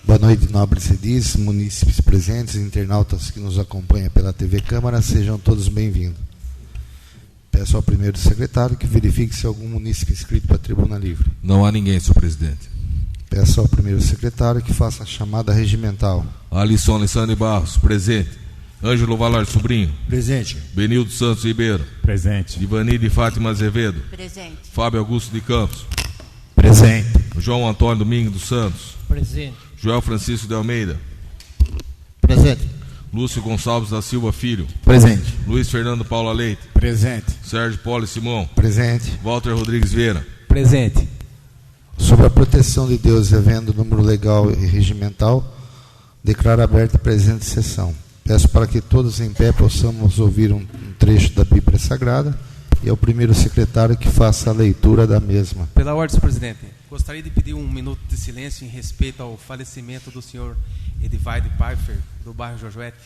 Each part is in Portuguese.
Boa noite, nobres edis, munícipes presentes, internautas que nos acompanham pela TV Câmara, sejam todos bem-vindos. Peço ao primeiro secretário que verifique se algum munícipe inscrito para a tribuna livre. Não há ninguém, senhor presidente. Peço ao primeiro secretário que faça a chamada regimental. Alisson Alessandro Barros, presente. Ângelo Valar Sobrinho. Presente. Benildo Santos Ribeiro. Presente. Divani de Fátima Azevedo. Presente. Fábio Augusto de Campos. Presente. João Antônio Domingos dos Santos. Presente. Joel Francisco de Almeida. Presente. Lúcio Gonçalves da Silva Filho. Presente. Luiz Fernando Paula Leite. Presente. Sérgio Poli Simão. Presente. Walter Rodrigues Vieira. Presente. Sobre a proteção de Deus e havendo número legal e regimental, declaro aberta a presente sessão. Peço para que todos em pé possamos ouvir um trecho da Bíblia Sagrada e ao primeiro secretário que faça a leitura da mesma. Pela ordem, senhor presidente, gostaria de pedir um minuto de silêncio em respeito ao falecimento do senhor Edivaide Pfeiffer, do bairro Jojoete.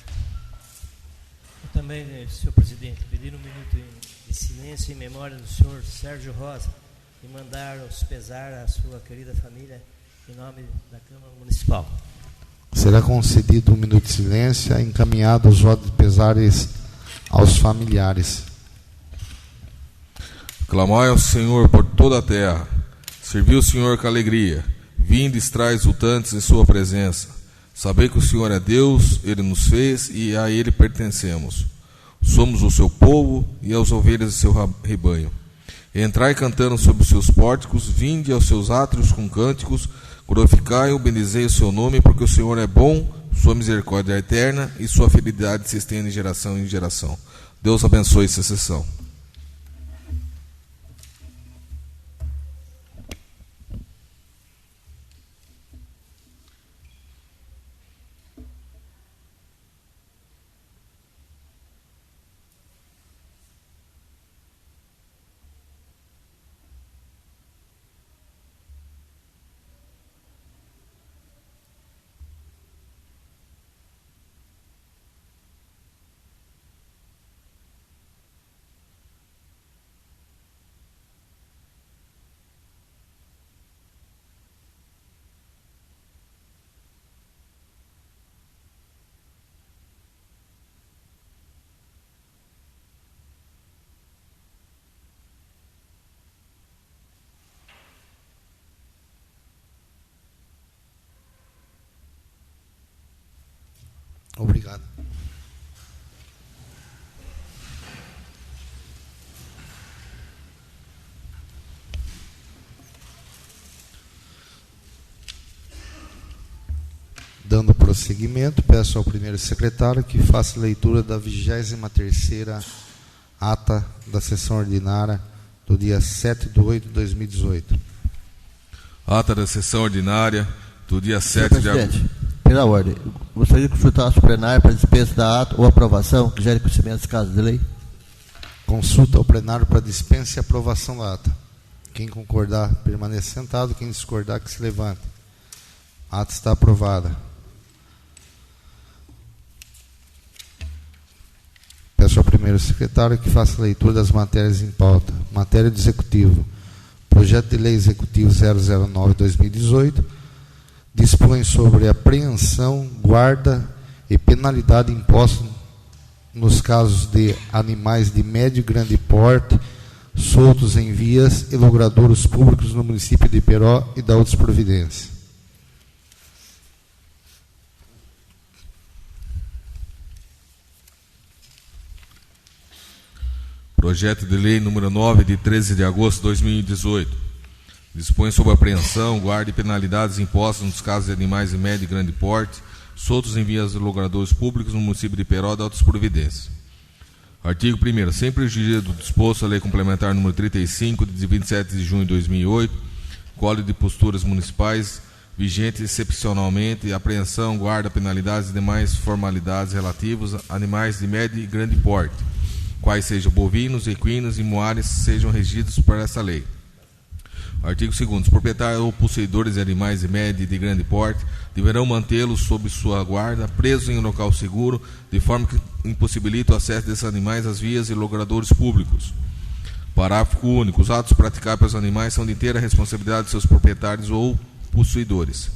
Eu também, senhor presidente, pedir um minuto de silêncio em memória do senhor Sérgio Rosa e mandar os pesar à sua querida família em nome da Câmara Municipal. Será concedido um minuto de silêncio, encaminhado os votos de pesares aos familiares. Clamai ao Senhor por toda a terra. Servi o Senhor com alegria. Vinde, estrai exultantes em sua presença. Sabei que o Senhor é Deus, Ele nos fez e a Ele pertencemos. Somos o seu povo e as ovelhas de seu rebanho. Entrai cantando sobre os seus pórticos, vinde aos seus átrios com cânticos, glorificai e bendizei o seu nome, porque o Senhor é bom, sua misericórdia é eterna e sua fidelidade se estende de geração em geração. Deus abençoe essa sessão. Obrigado. Dando prosseguimento, peço ao primeiro secretário que faça a leitura da 23ª ata da sessão ordinária do dia 7/8/2018. Ata da sessão ordinária do dia 7 de agosto. Pela ordem, gostaria de consultar o plenário para dispensa da ata ou aprovação, que gere conhecimento dos casos de lei. Consulta ao plenário para dispensa e aprovação da ata. Quem concordar, permaneça sentado. Quem discordar, que se levante. A ata está aprovada. Peço ao primeiro secretário que faça a leitura das matérias em pauta. Matéria do Executivo. Projeto de Lei Executivo 009/2018 dispõe sobre apreensão, guarda e penalidade imposta nos casos de animais de médio e grande porte soltos em vias e logradouros públicos no município de Iperó e da outras providências. Projeto de Lei número 9, de 13 de agosto de 2018. Dispõe sobre apreensão, guarda e penalidades impostas nos casos de animais de médio e grande porte, soltos em vias de logradouros públicos no município de Iperó e de outras providências. Artigo 1º. Sem prejuízo do disposto à Lei Complementar número 35, de 27 de junho de 2008, Código de Posturas Municipais, vigente excepcionalmente, apreensão, guarda, penalidades e demais formalidades relativas a animais de médio e grande porte, quais sejam bovinos, equinos e moares, sejam regidos por essa lei. Artigo 2º. Os proprietários ou possuidores de animais de médio e de grande porte deverão mantê-los sob sua guarda, presos em um local seguro, de forma que impossibilite o acesso desses animais às vias e logradouros públicos. Parágrafo único. Os atos praticados pelos animais são de inteira responsabilidade de seus proprietários ou possuidores.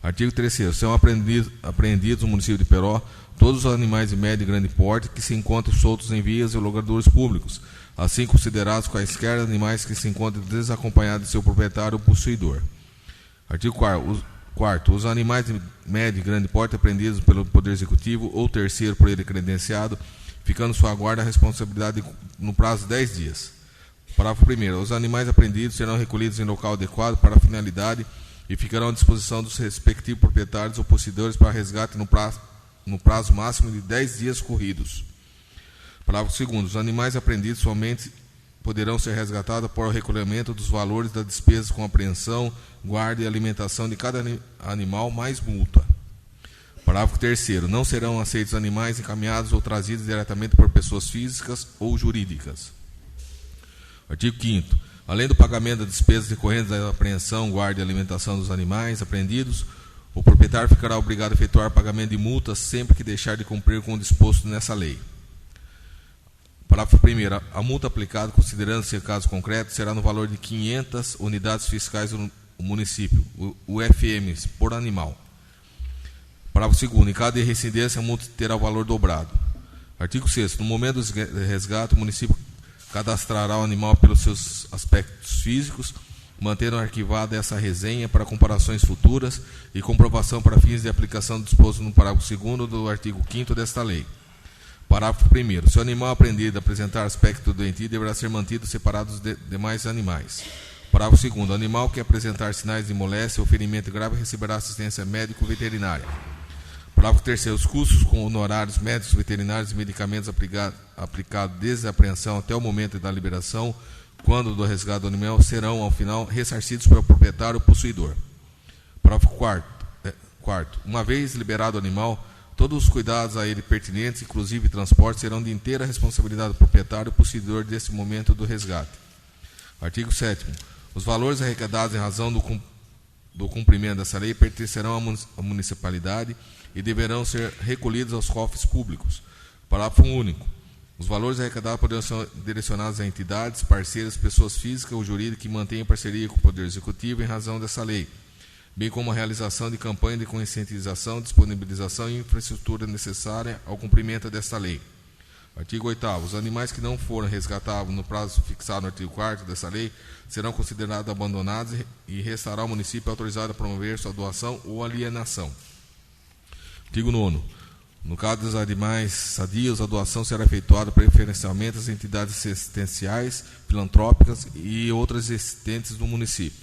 Artigo 3º. São apreendidos no município de Peró todos os animais de médio e grande porte que se encontram soltos em vias e logradouros públicos, assim considerados quaisquer animais que se encontrem desacompanhados de seu proprietário ou possuidor. Artigo 4º. Os animais de médio e grande porte apreendidos pelo Poder Executivo ou terceiro por ele credenciado, ficando sua guarda a responsabilidade no prazo de 10 dias. Parágrafo 1º. Os animais apreendidos serão recolhidos em local adequado para a finalidade e ficarão à disposição dos respectivos proprietários ou possuidores para resgate no prazo máximo de 10 dias corridos. Parágrafo 2º. Os animais apreendidos somente poderão ser resgatados por o recolhimento dos valores das despesas com apreensão, guarda e alimentação de cada animal, mais multa. Parágrafo 3º. Não serão aceitos animais encaminhados ou trazidos diretamente por pessoas físicas ou jurídicas. Artigo 5º. Além do pagamento das despesas decorrentes da apreensão, guarda e alimentação dos animais apreendidos, o proprietário ficará obrigado a efetuar pagamento de multas sempre que deixar de cumprir com o disposto nessa lei. Parágrafo 1º. A multa aplicada, considerando-se o caso concreto, será no valor de 500 unidades fiscais do município, UFMs, por animal. Parágrafo 2º. Em caso de reincidência, a multa terá o valor dobrado. Artigo 6º. No momento do resgate, o município cadastrará o animal pelos seus aspectos físicos, mantendo arquivada essa resenha para comparações futuras e comprovação para fins de aplicação do disposto no parágrafo 2º do artigo 5º desta lei. Parágrafo 1º. Se o animal apreendido apresentar aspecto doentio, deverá ser mantido separado dos demais animais. Parágrafo 2º. O animal que apresentar sinais de moléstia ou ferimento grave receberá assistência médico-veterinária. Parágrafo 3º. Os custos com honorários médicos, veterinários e medicamentos aplicados desde a apreensão até o momento da liberação, quando do resgate do animal, serão, ao final, ressarcidos pelo proprietário ou possuidor. Parágrafo 4º. Uma vez liberado o animal, todos os cuidados a ele pertinentes, inclusive transporte, serão de inteira responsabilidade do proprietário e possuidor desse momento do resgate. Artigo 7º. Os valores arrecadados em razão do cumprimento dessa lei pertencerão à municipalidade e deverão ser recolhidos aos cofres públicos. Parágrafo único. Os valores arrecadados poderão ser direcionados a entidades, parceiras, pessoas físicas ou jurídicas que mantenham parceria com o Poder Executivo em razão dessa lei, bem como a realização de campanha de conscientização, disponibilização e infraestrutura necessária ao cumprimento desta lei. Artigo 8º. Os animais que não foram resgatados no prazo fixado no artigo 4º dessa lei serão considerados abandonados e restará ao município autorizado a promover sua doação ou alienação. Artigo 9º. No caso dos animais sadios, a doação será efetuada preferencialmente às entidades assistenciais, filantrópicas e outras existentes no município.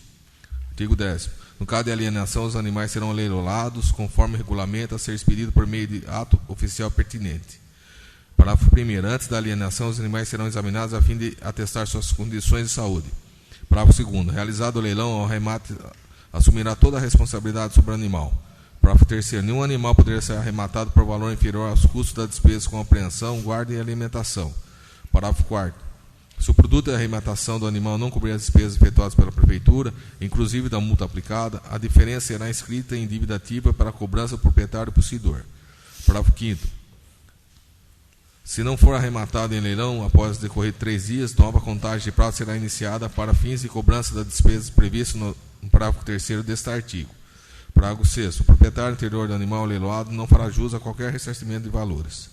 Artigo 10º. No caso de alienação, os animais serão leilolados conforme regulamento a ser expedido por meio de ato oficial pertinente. Parágrafo 1º. Antes da alienação, os animais serão examinados a fim de atestar suas condições de saúde. Parágrafo 2º. Realizado o leilão, o arremate assumirá toda a responsabilidade sobre o animal. Parágrafo 3º. Nenhum animal poderá ser arrematado por valor inferior aos custos da despesa com apreensão, guarda e alimentação. Parágrafo 4º. Se o produto de arrematação do animal não cobrir as despesas efetuadas pela Prefeitura, inclusive da multa aplicada, a diferença será inscrita em dívida ativa para a cobrança do proprietário e possuidor. Parágrafo 5º. Se não for arrematado em leilão, após decorrer 3 dias, nova contagem de prazo será iniciada para fins de cobrança das despesas previstas no parágrafo 3º deste artigo. Parágrafo 6º. O proprietário anterior do animal leiloado não fará jus a qualquer ressarcimento de valores.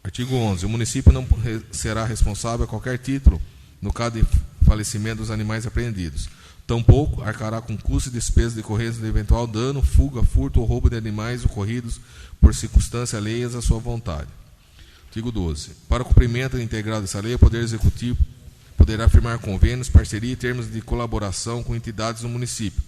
Artigo 11. O município não será responsável a qualquer título no caso de falecimento dos animais apreendidos. Tampouco arcará com custos e despesas decorrentes de eventual dano, fuga, furto ou roubo de animais ocorridos por circunstâncias alheias à sua vontade. Artigo 12. Para o cumprimento integral dessa lei, o Poder Executivo poderá firmar convênios, parceria e termos de colaboração com entidades do município,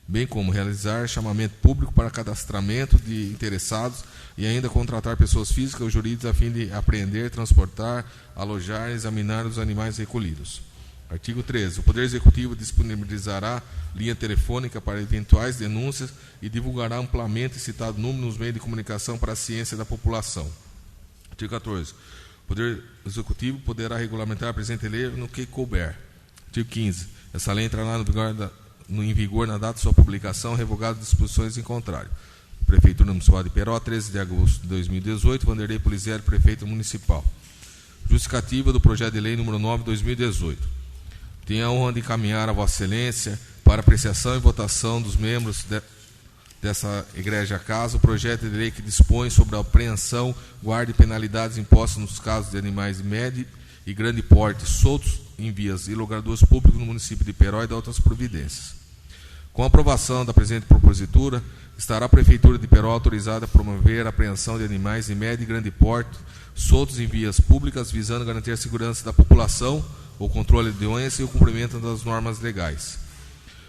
bem como realizar chamamento público para cadastramento de interessados e ainda contratar pessoas físicas ou jurídicas a fim de apreender, transportar, alojar e examinar os animais recolhidos. Artigo 13. O Poder Executivo disponibilizará linha telefônica para eventuais denúncias e divulgará amplamente citado número nos meios de comunicação para a ciência da população. Artigo 14. O Poder Executivo poderá regulamentar a presente lei no que couber. Artigo 15. Essa lei entrará em vigor na data de sua publicação, revogadas as disposições em contrário. Prefeitura Municipal de Peró, 13 de agosto de 2018, Vanderlei Polizieri, Prefeito Municipal. Justificativa do projeto de lei número 9 de 2018. Tenho a honra de encaminhar a Vossa Excelência para apreciação e votação dos membros dessa Igreja Casa o projeto de lei que dispõe sobre a apreensão, guarda e penalidades impostas nos casos de animais de médio e grande porte soltos em vias e logradouros públicos no município de Peró e de outras providências. Com a aprovação da presente propositura, estará a Prefeitura de Peró autorizada a promover a apreensão de animais de médio e grande porte soltos em vias públicas, visando garantir a segurança da população, o controle de doenças e o cumprimento das normas legais.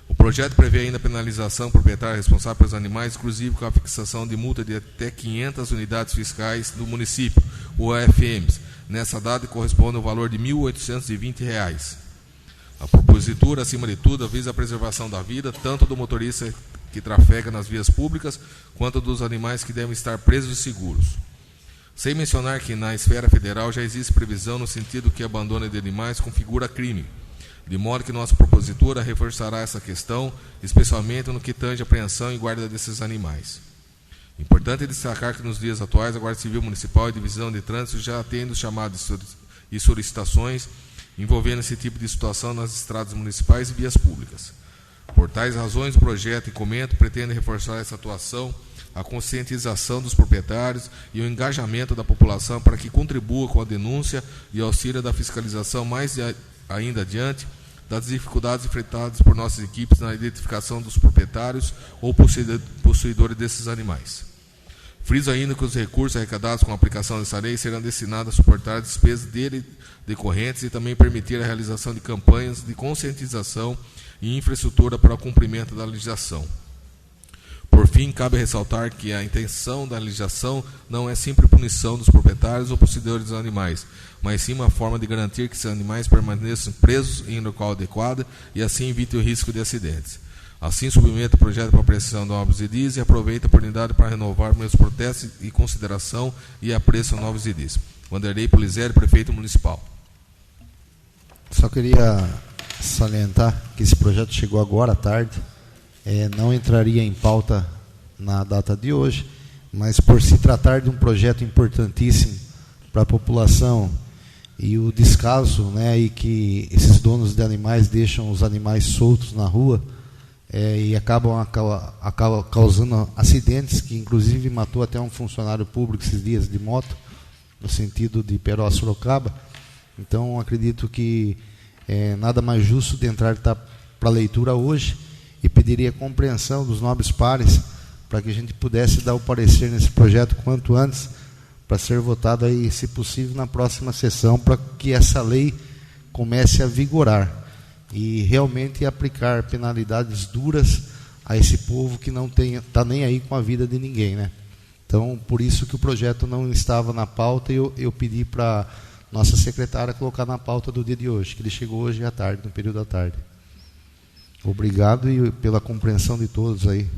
O projeto prevê ainda a penalização proprietária responsável pelos animais, inclusive com a fixação de multa de até 500 unidades fiscais do município, ou AFMs. Nessa data corresponde ao valor de R$ 1.820. A propositura, acima de tudo, visa a preservação da vida, tanto do motorista que trafega nas vias públicas, quanto dos animais que devem estar presos e seguros. Sem mencionar que na esfera federal já existe previsão no sentido que abandono de animais configura crime, de modo que nossa propositura reforçará essa questão, especialmente no que tange a apreensão e guarda desses animais. Importante destacar que nos dias atuais a Guarda Civil Municipal e a Divisão de Trânsito já atende os chamados e solicitações envolvendo esse tipo de situação nas estradas municipais e vias públicas. Por tais razões, o projeto e comento pretende reforçar essa atuação, a conscientização dos proprietários e o engajamento da população para que contribua com a denúncia e auxílio da fiscalização mais ainda adiante das dificuldades enfrentadas por nossas equipes na identificação dos proprietários ou possuidores desses animais. Friso ainda que os recursos arrecadados com a aplicação dessa lei serão destinados a suportar as despesas dele decorrentes e também permitir a realização de campanhas de conscientização e infraestrutura para o cumprimento da legislação. Por fim, cabe ressaltar que a intenção da legislação não é sempre punição dos proprietários ou possuidores dos animais, mas sim uma forma de garantir que esses animais permaneçam presos em local adequado e assim evite o risco de acidentes. Assim, submeto o projeto para apreciação de novos edis e aproveito a oportunidade para renovar meus protestos e consideração e apreço a novos edis. Wanderley Polizelli, Prefeito Municipal. Só queria salientar que esse projeto chegou agora à tarde, não entraria em pauta na data de hoje, mas por se tratar de um projeto importantíssimo para a população e o descaso, né, e que esses donos de animais deixam os animais soltos na rua e acabam causando acidentes, que inclusive matou até um funcionário público esses dias de moto, no sentido de Peró a Sorocaba. Então, acredito que nada mais justo de entrar para a leitura hoje e pediria compreensão dos nobres pares para que a gente pudesse dar o parecer nesse projeto quanto antes, para ser votado aí, se possível, na próxima sessão, para que essa lei comece a vigorar e realmente aplicar penalidades duras a esse povo que não está nem aí com a vida de ninguém, né? Então, por isso que o projeto não estava na pauta e eu pedi para nossa secretária colocar na pauta do dia de hoje, que ele chegou hoje à tarde, no período da tarde. Obrigado e pela compreensão de todos aí.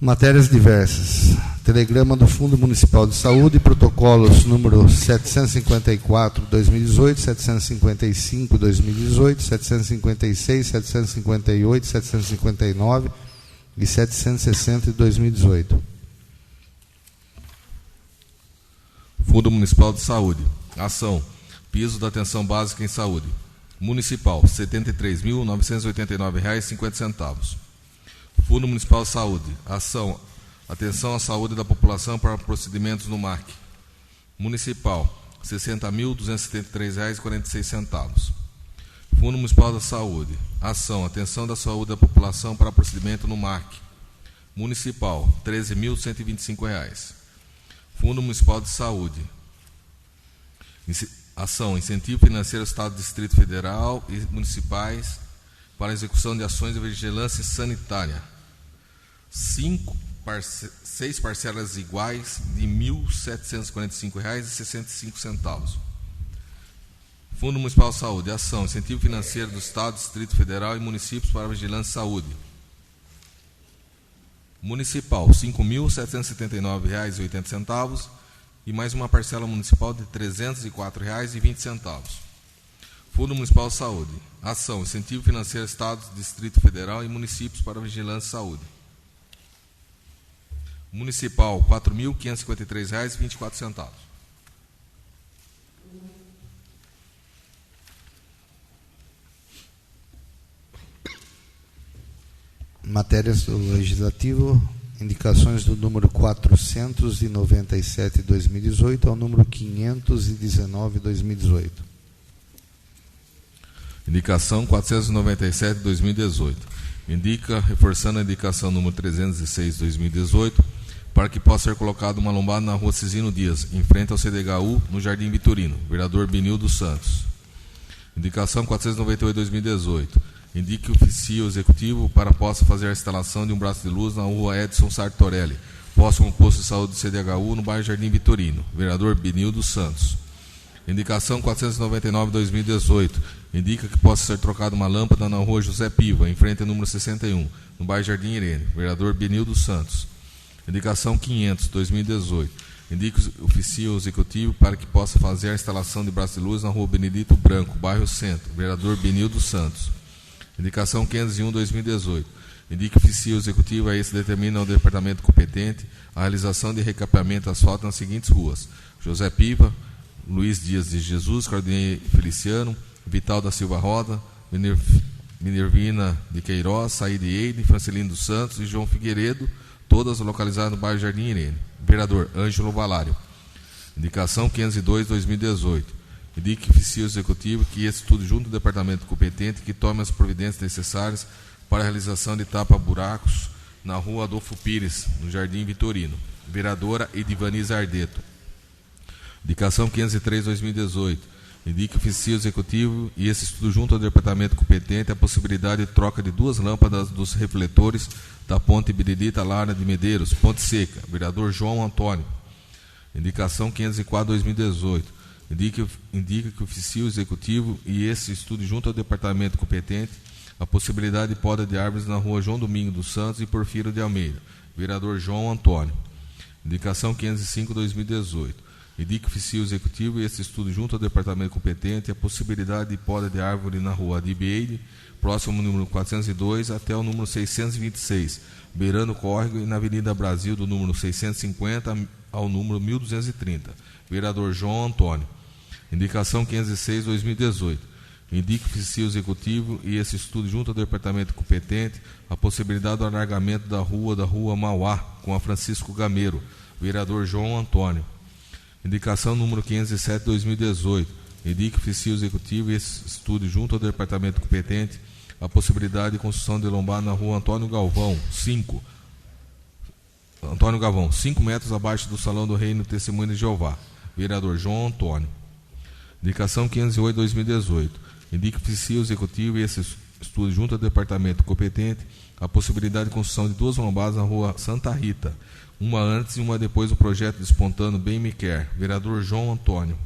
Matérias diversas. Telegrama do Fundo Municipal de Saúde, protocolos número 754/2018, 755/2018, 756, 758, 759 e 760 de 2018. Fundo Municipal de Saúde. Ação. Piso da atenção básica em saúde. Municipal, R$ 73.989,50. Fundo Municipal de Saúde. Ação. Atenção à saúde da população para procedimentos no MAC. Municipal, R$ 60.273,46. Fundo Municipal da Saúde. Ação. Atenção da saúde da população para procedimento no MAC. Municipal, R$ 13.125. Fundo Municipal de Saúde. Ação, incentivo financeiro ao Estado, Distrito Federal e municipais para a execução de ações de vigilância sanitária. 6 parcelas iguais de R$ 1.745,65. Fundo Municipal de Saúde. Ação, incentivo financeiro do Estado, Distrito Federal e municípios para a vigilância e saúde. Municipal, R$ 5.779,80 e mais uma parcela municipal de R$ 304,20. Fundo Municipal de Saúde. Ação, incentivo financeiro Estado, Distrito Federal e municípios para a vigilância e saúde. Municipal, R$ 4.553,24. Matérias do Legislativo, indicações do número 497 de 2018 ao número 519 de 2018. Indicação 497 de 2018. Indica, reforçando a indicação número 306 de 2018, para que possa ser colocada uma lombada na rua Cisino Dias, em frente ao CDHU, no Jardim Vitorino. Vereador Benildo Santos. Indicação 498 de 2018. Indique o oficio executivo para possa fazer a instalação de um braço de luz na rua Edson Sartorelli, próximo ao posto de saúde do CDHU, no bairro Jardim Vitorino. Vereador Benildo Santos. Indicação 499 de 2018. Indica que possa ser trocada uma lâmpada na rua José Piva, em frente ao número 61, no bairro Jardim Irene. Vereador Benildo Santos. Indicação 500 de 2018. Indica o oficio executivo para que possa fazer a instalação de braço de luz na rua Benedito Branco, bairro Centro. Vereador Benildo Santos. Indicação 501 de 2018. Indica o oficio executivo a esse determina ao departamento competente a realização de recapeamento asfalto nas seguintes ruas: José Piva, Luiz Dias de Jesus, Cardinei Feliciano, Vital da Silva Roda, Minervina de Queiroz, Saíde Eide, Francelino dos Santos e João Figueiredo, todas localizadas no bairro Jardim Irene. Vereador Ângelo Valário. Indicação 502 de 2018. Indique o oficio executivo que esse estude junto do departamento competente que tome as providências necessárias para a realização de tapa-buracos na rua Adolfo Pires, no Jardim Vitorino. Vereadora Edivani Zardeto. Indicação 503 de 2018. Indique o oficio executivo e esse estudo junto ao departamento competente a possibilidade de troca de 2 lâmpadas dos refletores da ponte Benedita Lara de Medeiros, Ponte Seca. Vereador João Antônio. Indicação 504 de 2018. Indica que o oficio executivo e esse estude junto ao departamento competente a possibilidade de poda de árvores na rua João Domingo dos Santos e Porfírio de Almeida. Vereador João Antônio. Indicação 505 de 2018. Indique o oficio executivo e esse estudo junto ao departamento competente a possibilidade de poda de árvore na rua Adibieide, próximo ao número 402 até o número 626, beirando o córrego e na Avenida Brasil do número 650 ao número 1230. Vereador João Antônio. Indicação 506 de 2018. Indique o oficio executivo e esse estudo junto ao departamento competente a possibilidade do alargamento da rua Mauá com a Francisco Gameiro. Vereador João Antônio. Indicação número 507 de 2018. Indique o oficio executivo e esse estudo junto ao departamento competente a possibilidade de construção de lombada na rua Antônio Galvão, 5 metros abaixo do Salão do Reino Testemunho de Jeová. Vereador João Antônio. Indicação 508 de 2018. Indique o oficio executivo e esse estudo junto ao departamento competente a possibilidade de construção de 2 lombadas na rua Santa Rita, uma antes e uma depois do projeto de Espontâneo Bem Me Quer. Vereador João Antônio.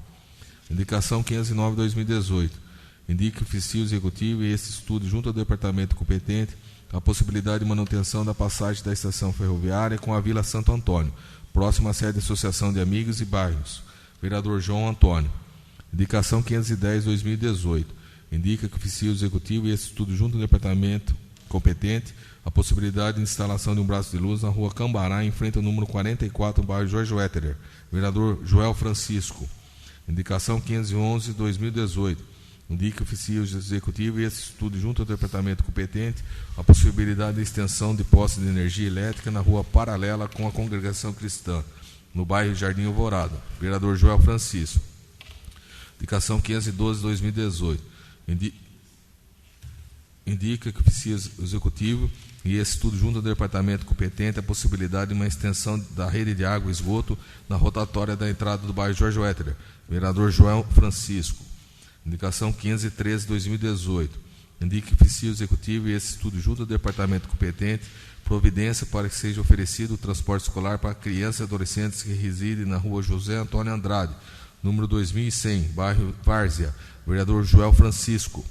Indicação 509 de 2018. Indique o oficio executivo e esse estudo junto ao departamento competente a possibilidade de manutenção da passagem da estação ferroviária com a Vila Santo Antônio, próxima à sede da Associação de Amigos e Bairros. Vereador João Antônio. Indicação 510 de 2018. Indica que o oficio executivo e esse estudo junto ao departamento competente a possibilidade de instalação de um braço de luz na rua Cambará, em frente ao número 44, no bairro Jorge Wetteler. Vereador Joel Francisco. Indicação 511 de 2018. Indica o oficio executivo e esse estudo junto ao departamento competente a possibilidade de extensão de poste de energia elétrica na rua paralela com a Congregação Cristã, no bairro Jardim Alvorada. Vereador Joel Francisco. Indicação 512 de 2018. Indica que o oficio executivo e esse estudo junto ao departamento competente a possibilidade de uma extensão da rede de água e esgoto na rotatória da entrada do bairro Jorge Wetteler. Vereador Joel Francisco. Indicação 513 de 2018. Indica que o oficio executivo e esse estudo junto ao departamento competente providência para que seja oferecido o transporte escolar para crianças e adolescentes que residem na rua José Antônio Andrade, número 2100, bairro Várzea. Vereador Joel Francisco.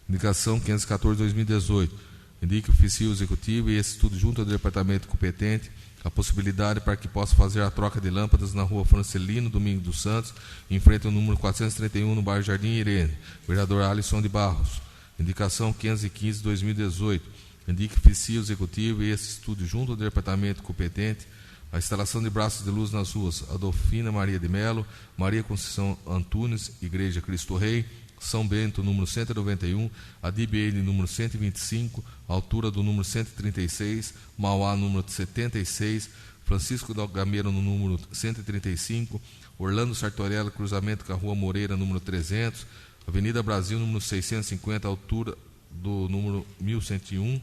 Indicação 514 de 2018. Indique o oficio executivo e esse estudo junto ao departamento competente a possibilidade para que possa fazer a troca de lâmpadas na rua Francelino Domingo dos Santos, em frente ao número 431, no bairro Jardim Irene. Vereador Alisson de Barros. Indicação 515 de 2018. Indique o oficio executivo e esse estudo junto ao departamento competente a instalação de braços de luz nas ruas Adolfina Maria de Melo, Maria Conceição Antunes, Igreja Cristo Rei, São Bento, número 191, Adibiene, número 125, altura do número 136, Mauá, número 76, Francisco da Gameira, no número 135, Orlando Sartorelli, cruzamento com a Rua Moreira, número 300, Avenida Brasil, número 650, altura do número 1101,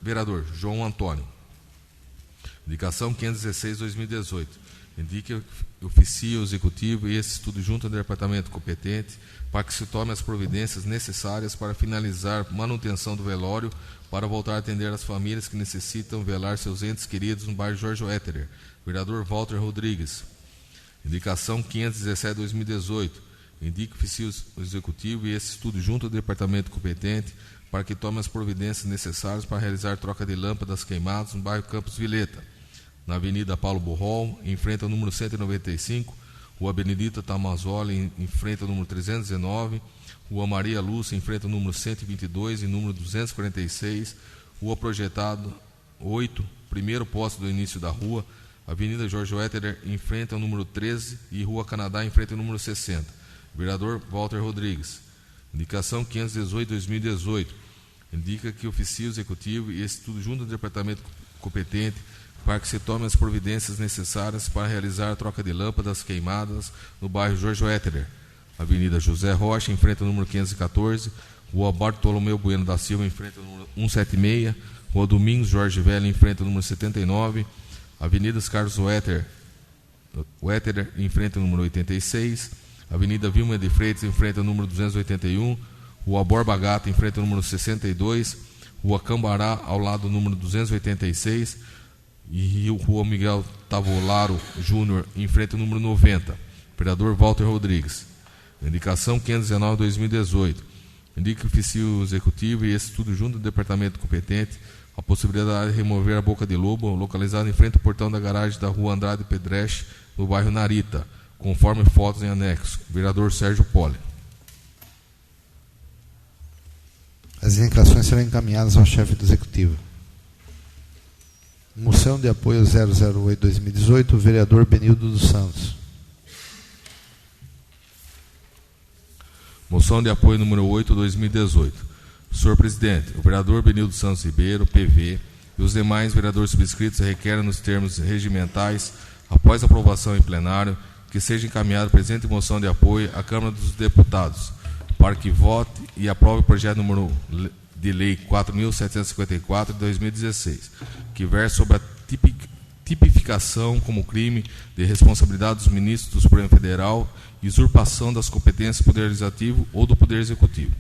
vereador João Antônio. Indicação 516/2018. Indica que oficie o executivo e esse estudo junto ao departamento competente para que se tome as providências necessárias para finalizar manutenção do velório para voltar a atender as famílias que necessitam velar seus entes queridos no bairro Jorge Wetteler. Vereador Walter Rodrigues. Indicação 517/2018. Indica que oficie o executivo e esse estudo junto ao departamento competente para que tome as providências necessárias para realizar troca de lâmpadas queimadas no bairro Campos Vileta, na Avenida Paulo Borrol, em frente ao número 195, Rua Benedita Tamazoli, em frente ao número 319, Rua Maria Lúcia, em frente ao número 122 e número 246, Rua Projetado 8, primeiro posto do início da rua, Avenida Jorge Wetteler, em frente ao número 13 e Rua Canadá, em frente ao número 60. Vereador Walter Rodrigues. Indicação 518/2018. Indica que oficie o executivo e esse estudo junto ao departamento competente para que se tome as providências necessárias para realizar a troca de lâmpadas queimadas no bairro Jorge Wetteler, Avenida José Rocha, em frente ao número 514, Rua Bartolomeu Bueno da Silva, em frente ao número 176, Rua Domingos Jorge Velho, em frente ao número 79, Avenida Carlos Wetteler, em frente ao número 86, Avenida Vilma de Freitas, em frente ao número 281, Rua Borba Gata, em frente ao número 62, Rua Cambará, ao lado do número 286, e Rua Miguel Tavolaro Júnior, em frente ao número 90. Vereador Walter Rodrigues. Indicação 519/2018. Indica que oficie o executivo e esse estudo junto ao departamento competente a possibilidade de remover a boca de lobo localizada em frente ao portão da garagem da Rua Andrade Pedreche, no bairro Narita, conforme fotos em anexo. Vereador Sérgio Poli. As indicações serão encaminhadas ao chefe do executivo. Moção de apoio 008/2018, vereador Benildo dos Santos. Moção de apoio número 8/2018. Senhor presidente, o vereador Benildo Santos Ribeiro, PV, e os demais vereadores subscritos requerem nos termos regimentais, após aprovação em plenário, que seja encaminhada a presente moção de apoio à Câmara dos Deputados, para que vote e aprove o projeto número de lei 4.754 de 2016, que versa sobre a tipificação como crime de responsabilidade dos ministros do Supremo Federal e usurpação das competências do Poder Legislativo ou do Poder Executivo.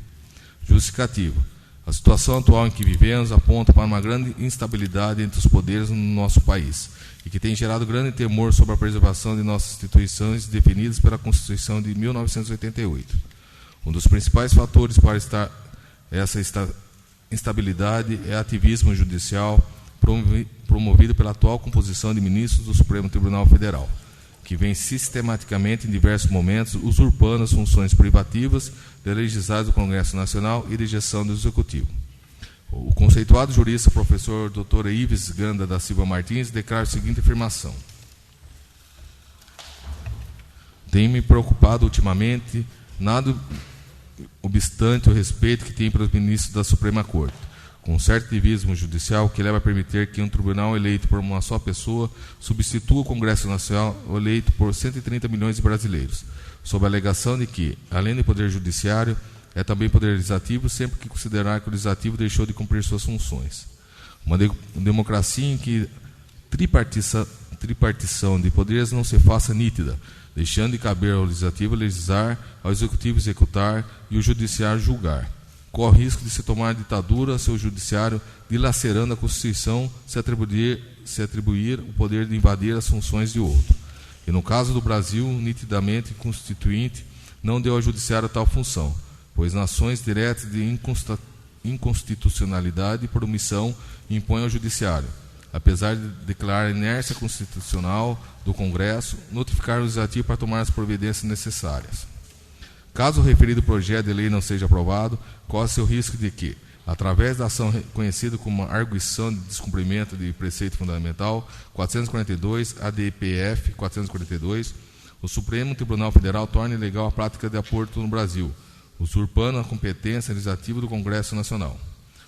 Justificativa. A situação atual em que vivemos aponta para uma grande instabilidade entre os poderes no nosso país e que tem gerado grande temor sobre a preservação de nossas instituições definidas pela Constituição de 1988. Um dos principais fatores para essa instabilidade é ativismo judicial promovido pela atual composição de ministros do Supremo Tribunal Federal, que vem sistematicamente, em diversos momentos, usurpando as funções privativas de legislados do Congresso Nacional e de gestão do Executivo. O conceituado jurista, professor Dr. Ives Ganda da Silva Martins, declara a seguinte afirmação: tem me preocupado ultimamente, nada obstante o respeito que tem pelos ministros da Suprema Corte, com um certo ativismo judicial que leva a permitir que um tribunal eleito por uma só pessoa substitua o Congresso Nacional eleito por 130 milhões de brasileiros, sob a alegação de que, além do Poder Judiciário, é também Poder Legislativo, sempre que considerar que o Legislativo deixou de cumprir suas funções. Uma democracia em que tripartição de poderes não se faça nítida, deixando de caber ao Legislativo legislar, ao Executivo executar e ao Judiciário julgar. Corre risco de se tomar ditadura a seu Judiciário, dilacerando a Constituição, se atribuir o poder de invadir as funções de outro. E no caso do Brasil, nitidamente Constituinte não deu ao Judiciário tal função, pois nações diretas de inconstitucionalidade por omissão impõem ao Judiciário, apesar de declarar a inércia constitucional do Congresso, notificar o Legislativo para tomar as providências necessárias. Caso o referido projeto de lei não seja aprovado, corre-se o risco de que, através da ação reconhecida como arguição de descumprimento de preceito fundamental 442, ADPF 442, o Supremo Tribunal Federal torne ilegal a prática de aborto no Brasil, usurpando a competência legislativa do Congresso Nacional.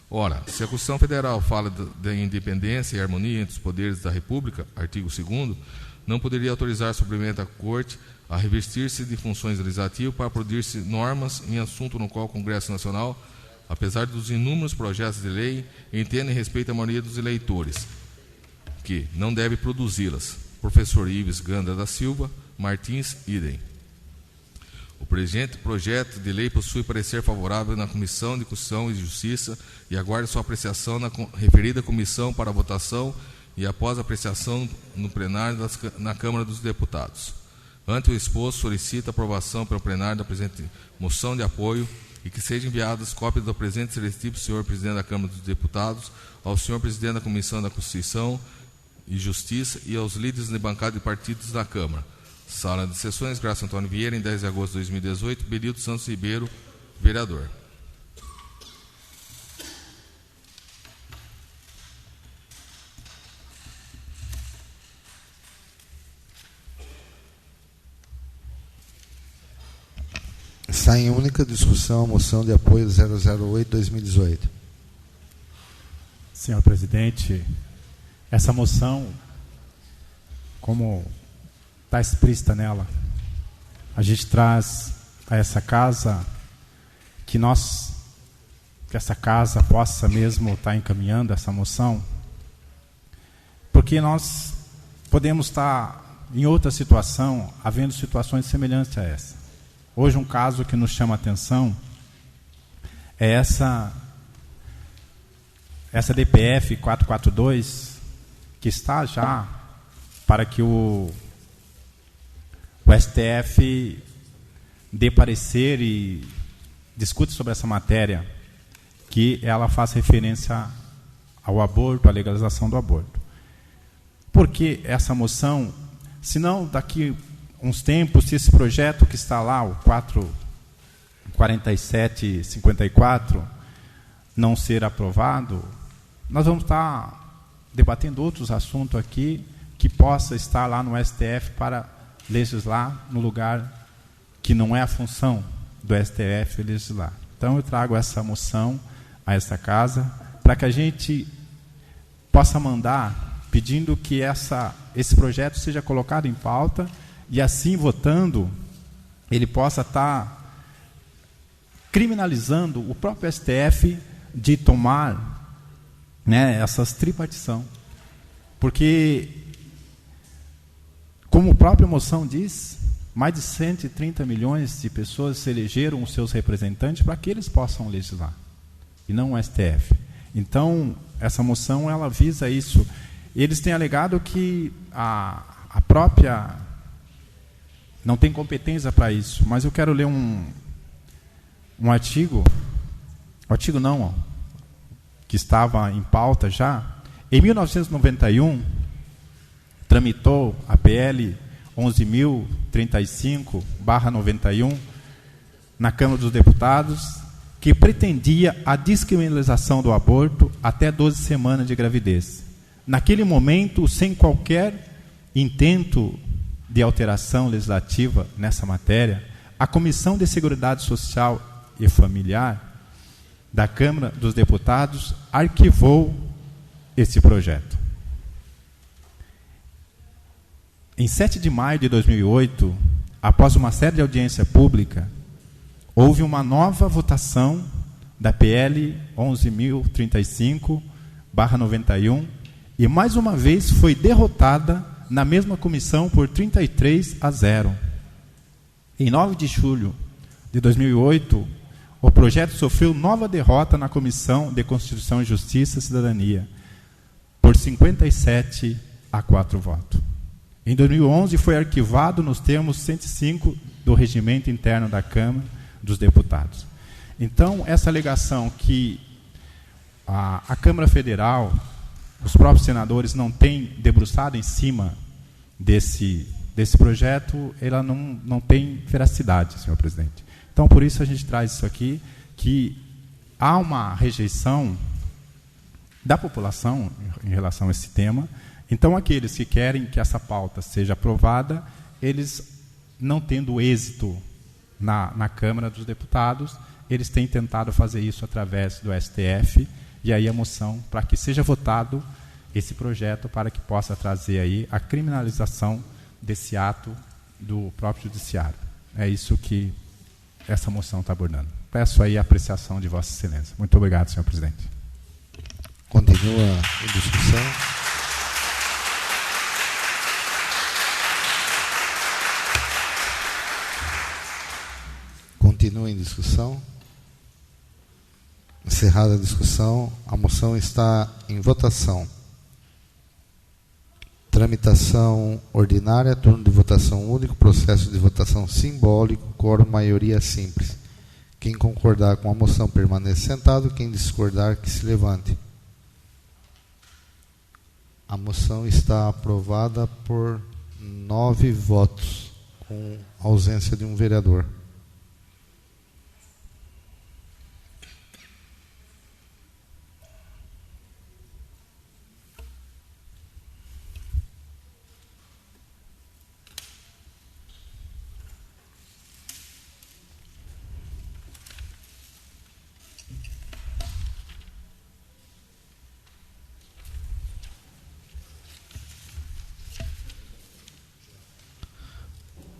Ora, se a Constituição Federal fala da independência e harmonia entre os poderes da República, artigo 2º, não poderia autorizar suplemento à Corte a revestir-se de funções legislativas para produzir normas em assunto no qual o Congresso Nacional, apesar dos inúmeros projetos de lei, entende e respeita a maioria dos eleitores, que não deve produzi-las. Professor Ives Gandra da Silva Martins, idem. O presente projeto de lei possui parecer favorável na Comissão de Constituição e Justiça e aguarda sua apreciação na referida comissão para votação e após a apreciação no plenário na Câmara dos Deputados. Ante o exposto, solicita aprovação pelo plenário da presente moção de apoio e que sejam enviadas cópias do presente seletivo ao senhor presidente da Câmara dos Deputados, ao senhor presidente da Comissão da Constituição e Justiça e aos líderes de bancada de partidos da Câmara. Sala de Sessões, Graça Antônio Vieira, em 10 de agosto de 2018, Benildo Santos Ribeiro, vereador. Está em única discussão a moção de apoio 008-2018. Senhor presidente, essa moção, como está explícita nela, a gente traz a essa casa que essa casa possa mesmo estar encaminhando essa moção, porque nós podemos estar em outra situação, havendo situações semelhantes a essa. Hoje um caso que nos chama a atenção é essa DPF 442, que está já para que o STF dê parecer e discute sobre essa matéria, que ela faz referência ao aborto, à legalização do aborto. Por que essa moção? Senão, daqui uns tempos, se esse projeto que está lá, o 4754, não ser aprovado, nós vamos estar debatendo outros assuntos aqui que possa estar lá no STF para legislar no lugar que não é a função do STF legislar. Então eu trago essa moção a essa casa para que a gente possa mandar pedindo que esse projeto seja colocado em pauta e assim votando ele possa estar criminalizando o próprio STF de tomar, né, essas tripartição. Porque, como a própria moção diz, mais de 130 milhões de pessoas se elegeram os seus representantes para que eles possam legislar, e não o STF. Então, essa moção ela visa isso. Eles têm alegado que a própria não tem competência para isso, mas eu quero ler um artigo não, que estava em pauta já. Em 1991, tramitou a PL 11.035/91 na Câmara dos Deputados, que pretendia a descriminalização do aborto até 12 semanas de gravidez. Naquele momento, sem qualquer intento de alteração legislativa nessa matéria, a Comissão de Seguridade Social e Familiar da Câmara dos Deputados arquivou esse projeto. Em 7 de maio de 2008, após uma série de audiência pública, houve uma nova votação da PL 11.035/91 e mais uma vez foi derrotada na mesma comissão por 33-0. Em 9 de julho de 2008, o projeto sofreu nova derrota na Comissão de Constituição e Justiça e Cidadania, por 57-4 votos. Em 2011, foi arquivado nos termos 105 do Regimento Interno da Câmara dos Deputados. Então, essa alegação que a Câmara Federal, os próprios senadores não têm debruçado em cima desse projeto, ela não tem veracidade, senhor presidente. Então, por isso a gente traz isso aqui, que há uma rejeição da população em relação a esse tema. Então, aqueles que querem que essa pauta seja aprovada, eles, não tendo êxito na Câmara dos Deputados. Eles têm tentado fazer isso através do STF, e aí a moção para que seja votado esse projeto para que possa trazer aí a criminalização desse ato do próprio judiciário. É isso que essa moção está abordando. Peço aí a apreciação de Vossa Excelência. Muito obrigado, senhor presidente. Continua em discussão. Continua em discussão. Encerrada a discussão, a moção está em votação. Tramitação ordinária, turno de votação único, processo de votação simbólico, quórum maioria simples. Quem concordar com a moção permanece sentado, quem discordar que se levante. A moção está aprovada por 9 votos, com ausência de um vereador.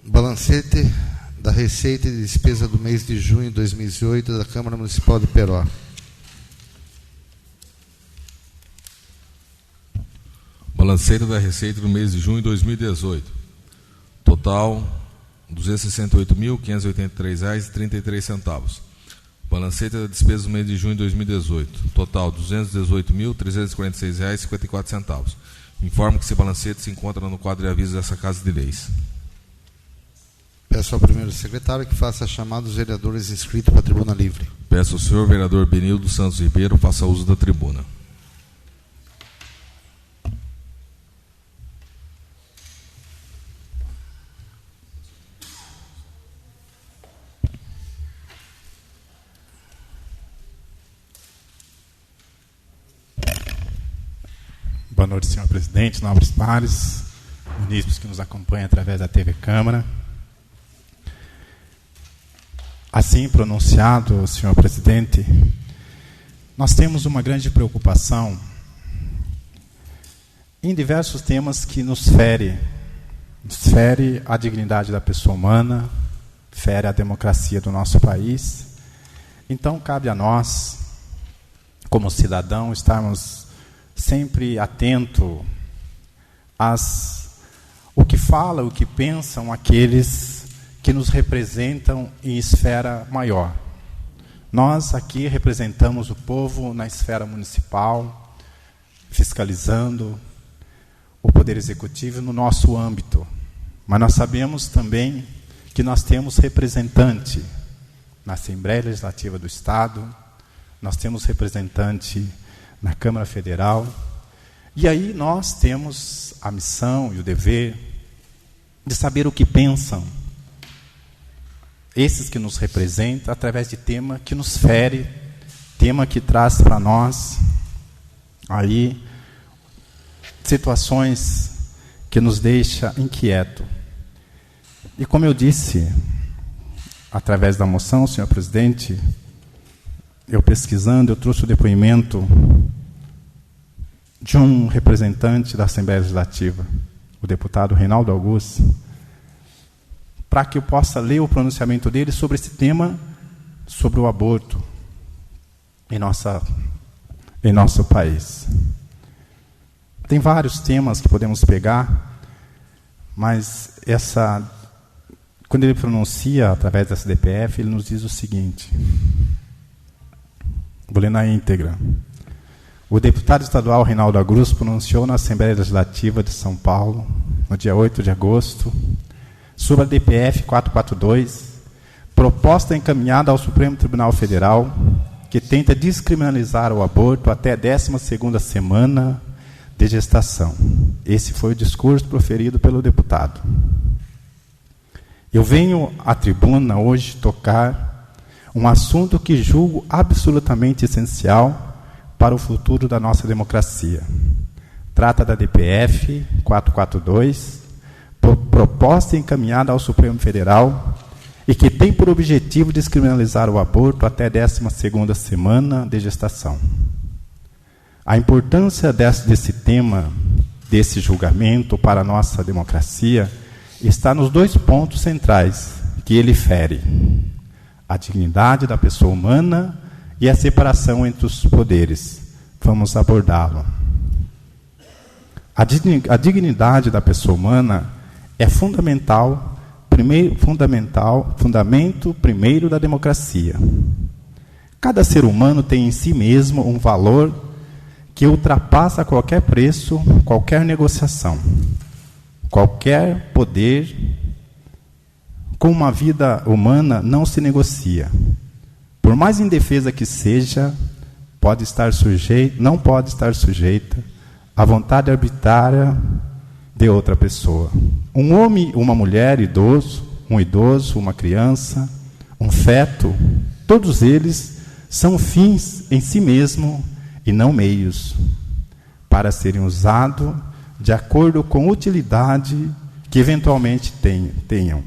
Balancete da Receita e Despesa do mês de junho de 2018 da Câmara Municipal de Peró. Balancete da Receita do mês de junho de 2018. Total R$ 268.583,33. Balancete da Despesa do mês de junho de 2018. Total R$ 218.346,54. Informo que esse balancete se encontra no quadro de avisos dessa Casa de Leis. Peço ao primeiro secretário que faça a chamada dos vereadores inscritos para a tribuna livre. Peço ao senhor vereador Benildo Santos Ribeiro faça uso da tribuna. Boa noite, senhor presidente, nobres pares, munícipes que nos acompanham através da TV Câmara. Assim pronunciado, senhor presidente, nós temos uma grande preocupação em diversos temas que nos fere a dignidade da pessoa humana, fere a democracia do nosso país. Então, cabe a nós, como cidadão, estarmos sempre atento o que falam, o que pensam aqueles que nos representam em esfera maior. Nós aqui representamos o povo na esfera municipal, fiscalizando o Poder Executivo no nosso âmbito. Mas nós sabemos também que nós temos representante na Assembleia Legislativa do Estado, nós temos representante na Câmara Federal, e aí nós temos a missão e o dever de saber o que pensam esses que nos representam através de tema que nos fere, tema que traz para nós aí situações que nos deixa inquieto. E como eu disse, através da moção, senhor presidente, eu pesquisando, eu trouxe o depoimento de um representante da Assembleia Legislativa, o deputado Reinaldo Augusto, para que eu possa ler o pronunciamento dele sobre esse tema, sobre o aborto em nosso país. Tem vários temas que podemos pegar, mas quando ele pronuncia através dessa DPF, ele nos diz o seguinte, vou ler na íntegra. O deputado estadual Reinaldo Augusto pronunciou na Assembleia Legislativa de São Paulo, no dia 8 de agosto, sobre a DPF 442, proposta encaminhada ao Supremo Tribunal Federal, que tenta descriminalizar o aborto até a 12ª semana de gestação. Esse foi o discurso proferido pelo deputado. Eu venho à tribuna hoje tocar um assunto que julgo absolutamente essencial para o futuro da nossa democracia. Trata da DPF 442, proposta encaminhada ao Supremo Federal e que tem por objetivo descriminalizar o aborto até a 12ª semana de gestação. A importância desse tema, desse julgamento para a nossa democracia, está nos 2 pontos centrais que ele fere: a dignidade da pessoa humana e a separação entre os poderes. Vamos abordá-lo. A dignidade da pessoa humana é fundamento primeiro da democracia. Cada ser humano tem em si mesmo um valor que ultrapassa qualquer preço, qualquer negociação, qualquer poder. Com uma vida humana não se negocia. Por mais indefesa que seja, não pode estar sujeita à vontade arbitrária de outra pessoa. Um homem, uma mulher, um idoso, uma criança, um feto, todos eles são fins em si mesmo e não meios, para serem usados de acordo com a utilidade que eventualmente tenham.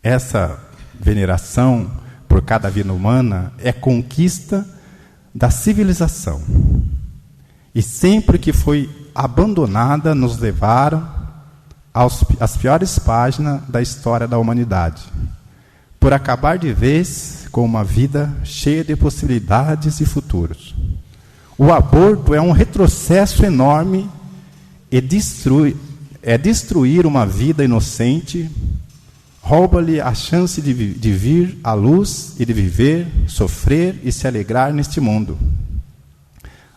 Essa veneração por cada vida humana é conquista da civilização. E sempre que foi abandonada, nos levaram às piores páginas da história da humanidade, por acabar de vez com uma vida cheia de possibilidades e futuros. O aborto é um retrocesso enorme e destruir uma vida inocente, rouba-lhe a chance de vir à luz e de viver, sofrer e se alegrar neste mundo.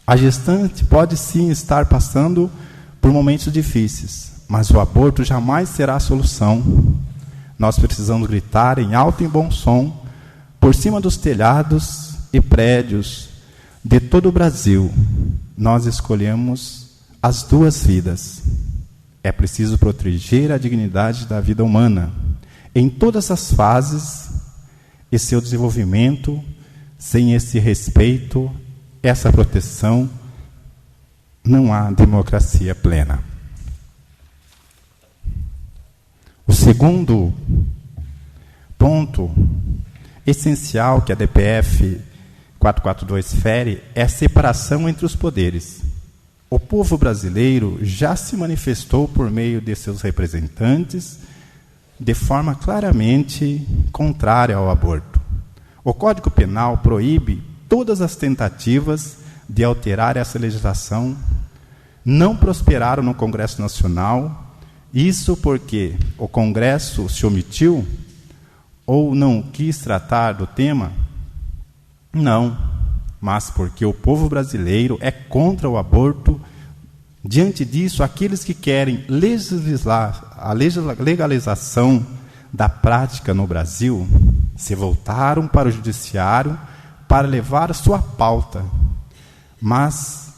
A gestante pode sim estar passando por momentos difíceis, mas o aborto jamais será a solução. Nós precisamos gritar em alto e bom som, por cima dos telhados e prédios de todo o Brasil: nós escolhemos as 2 vidas. É preciso proteger a dignidade da vida humana em todas as fases e seu desenvolvimento. Sem esse respeito, essa proteção, não há democracia plena. O segundo ponto essencial que a DPF 442 fere é a separação entre os poderes. O povo brasileiro já se manifestou por meio de seus representantes de forma claramente contrária ao aborto. O Código Penal proíbe todas as tentativas de alterar essa legislação. Não prosperaram no Congresso Nacional, isso porque o Congresso se omitiu ou não quis tratar do tema? Não, mas porque o povo brasileiro é contra o aborto. Diante disso, aqueles que querem legislar a legalização da prática no Brasil se voltaram para o judiciário para levar a sua pauta. Mas,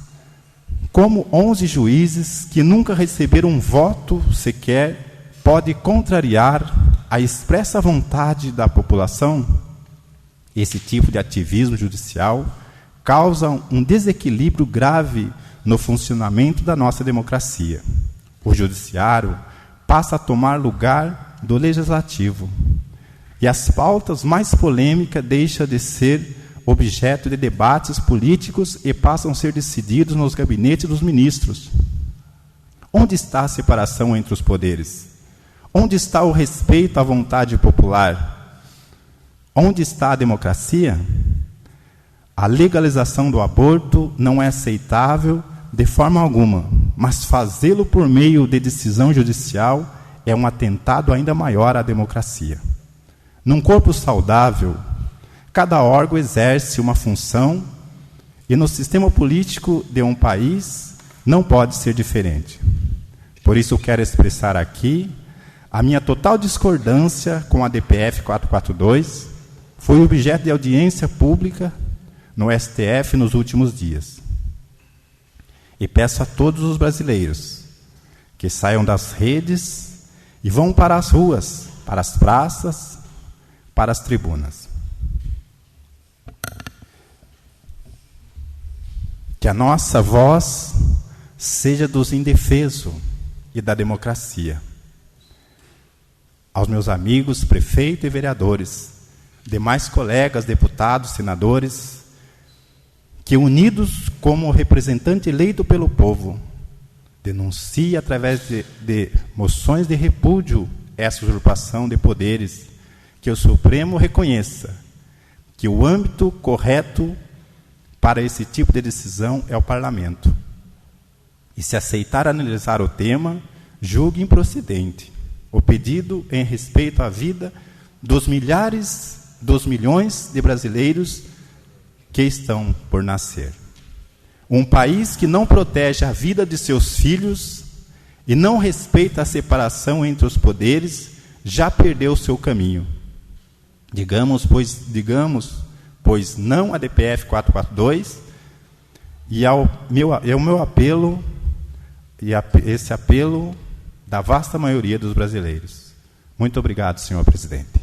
como 11 juízes que nunca receberam um voto sequer, pode contrariar a expressa vontade da população, esse tipo de ativismo judicial causa um desequilíbrio grave no funcionamento da nossa democracia. O judiciário passa a tomar lugar do legislativo, e as pautas mais polêmicas deixam de ser objeto de debates políticos e passam a ser decididos nos gabinetes dos ministros. Onde está a separação entre os poderes? Onde está o respeito à vontade popular? Onde está a democracia? A legalização do aborto não é aceitável de forma alguma, mas fazê-lo por meio de decisão judicial é um atentado ainda maior à democracia. Num corpo saudável, cada órgão exerce uma função, e no sistema político de um país não pode ser diferente. Por isso eu quero expressar aqui a minha total discordância com a DPF 442, foi objeto de audiência pública no STF nos últimos dias. E peço a todos os brasileiros que saiam das redes e vão para as ruas, para as praças, para as tribunas. Que a nossa voz seja dos indefesos e da democracia. aos meus amigos, prefeito e vereadores, demais colegas, deputados, senadores, que unidos como representante eleito pelo povo, denuncie através de moções de repúdio essa usurpação de poderes, que o Supremo reconheça que o âmbito correto para esse tipo de decisão é o Parlamento. E se aceitar analisar o tema, julgue improcedente o pedido em respeito à vida dos milhares, dos milhões de brasileiros que estão por nascer. Um país que não protege a vida de seus filhos e não respeita a separação entre os poderes já perdeu o seu caminho. Digamos, pois não a DPF 442 e ao meu apelo e esse apelo da vasta maioria dos brasileiros. Muito obrigado, senhor presidente.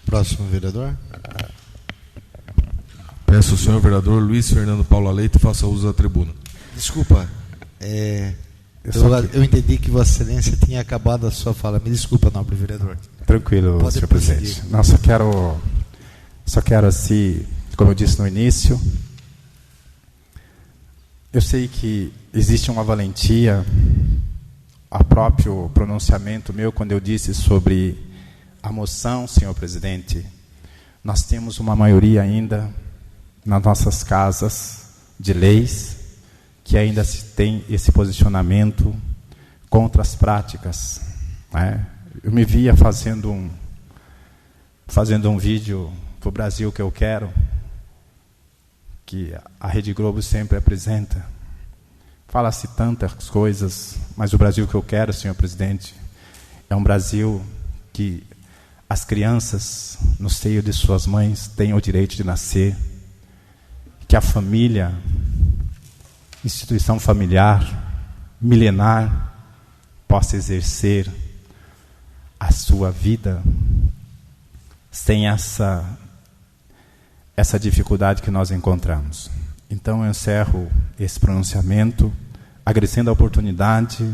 Próximo vereador. Peço ao senhor vereador Luiz Fernando Paula Leite faça uso da tribuna. Desculpa, eu entendi que Vossa Excelência tinha acabado a sua fala. Me desculpa, nobre vereador. Tranquilo, Pode senhor prosseguir. presidente. Não, só quero assim, como eu disse no início, eu sei que existe uma valentia, a próprio pronunciamento meu, quando eu disse sobre a moção, senhor presidente, nós temos uma maioria ainda nas nossas casas de leis, que ainda se tem esse posicionamento contra as práticas, né? Eu me via fazendo um vídeo para o Brasil que eu quero, que a Rede Globo sempre apresenta. Fala-se tantas coisas, mas o Brasil que eu quero, senhor presidente, é um Brasil que as crianças no seio de suas mães têm o direito de nascer, que a família, instituição familiar, milenar, possa exercer a sua vida sem essa dificuldade que nós encontramos. Então eu encerro esse pronunciamento, agradecendo a oportunidade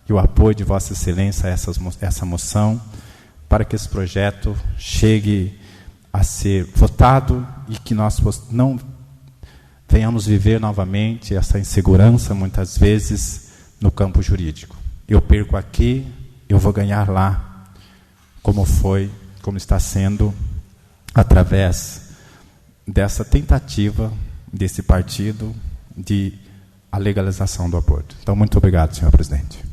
e o apoio de Vossa Excelência a essa moção, para que esse projeto chegue a ser votado e que nós não venhamos viver novamente essa insegurança, muitas vezes, no campo jurídico. Eu perco aqui, eu vou ganhar lá, como está sendo, através dessa tentativa desse partido de a legalização do aborto. Então, muito obrigado, senhor presidente.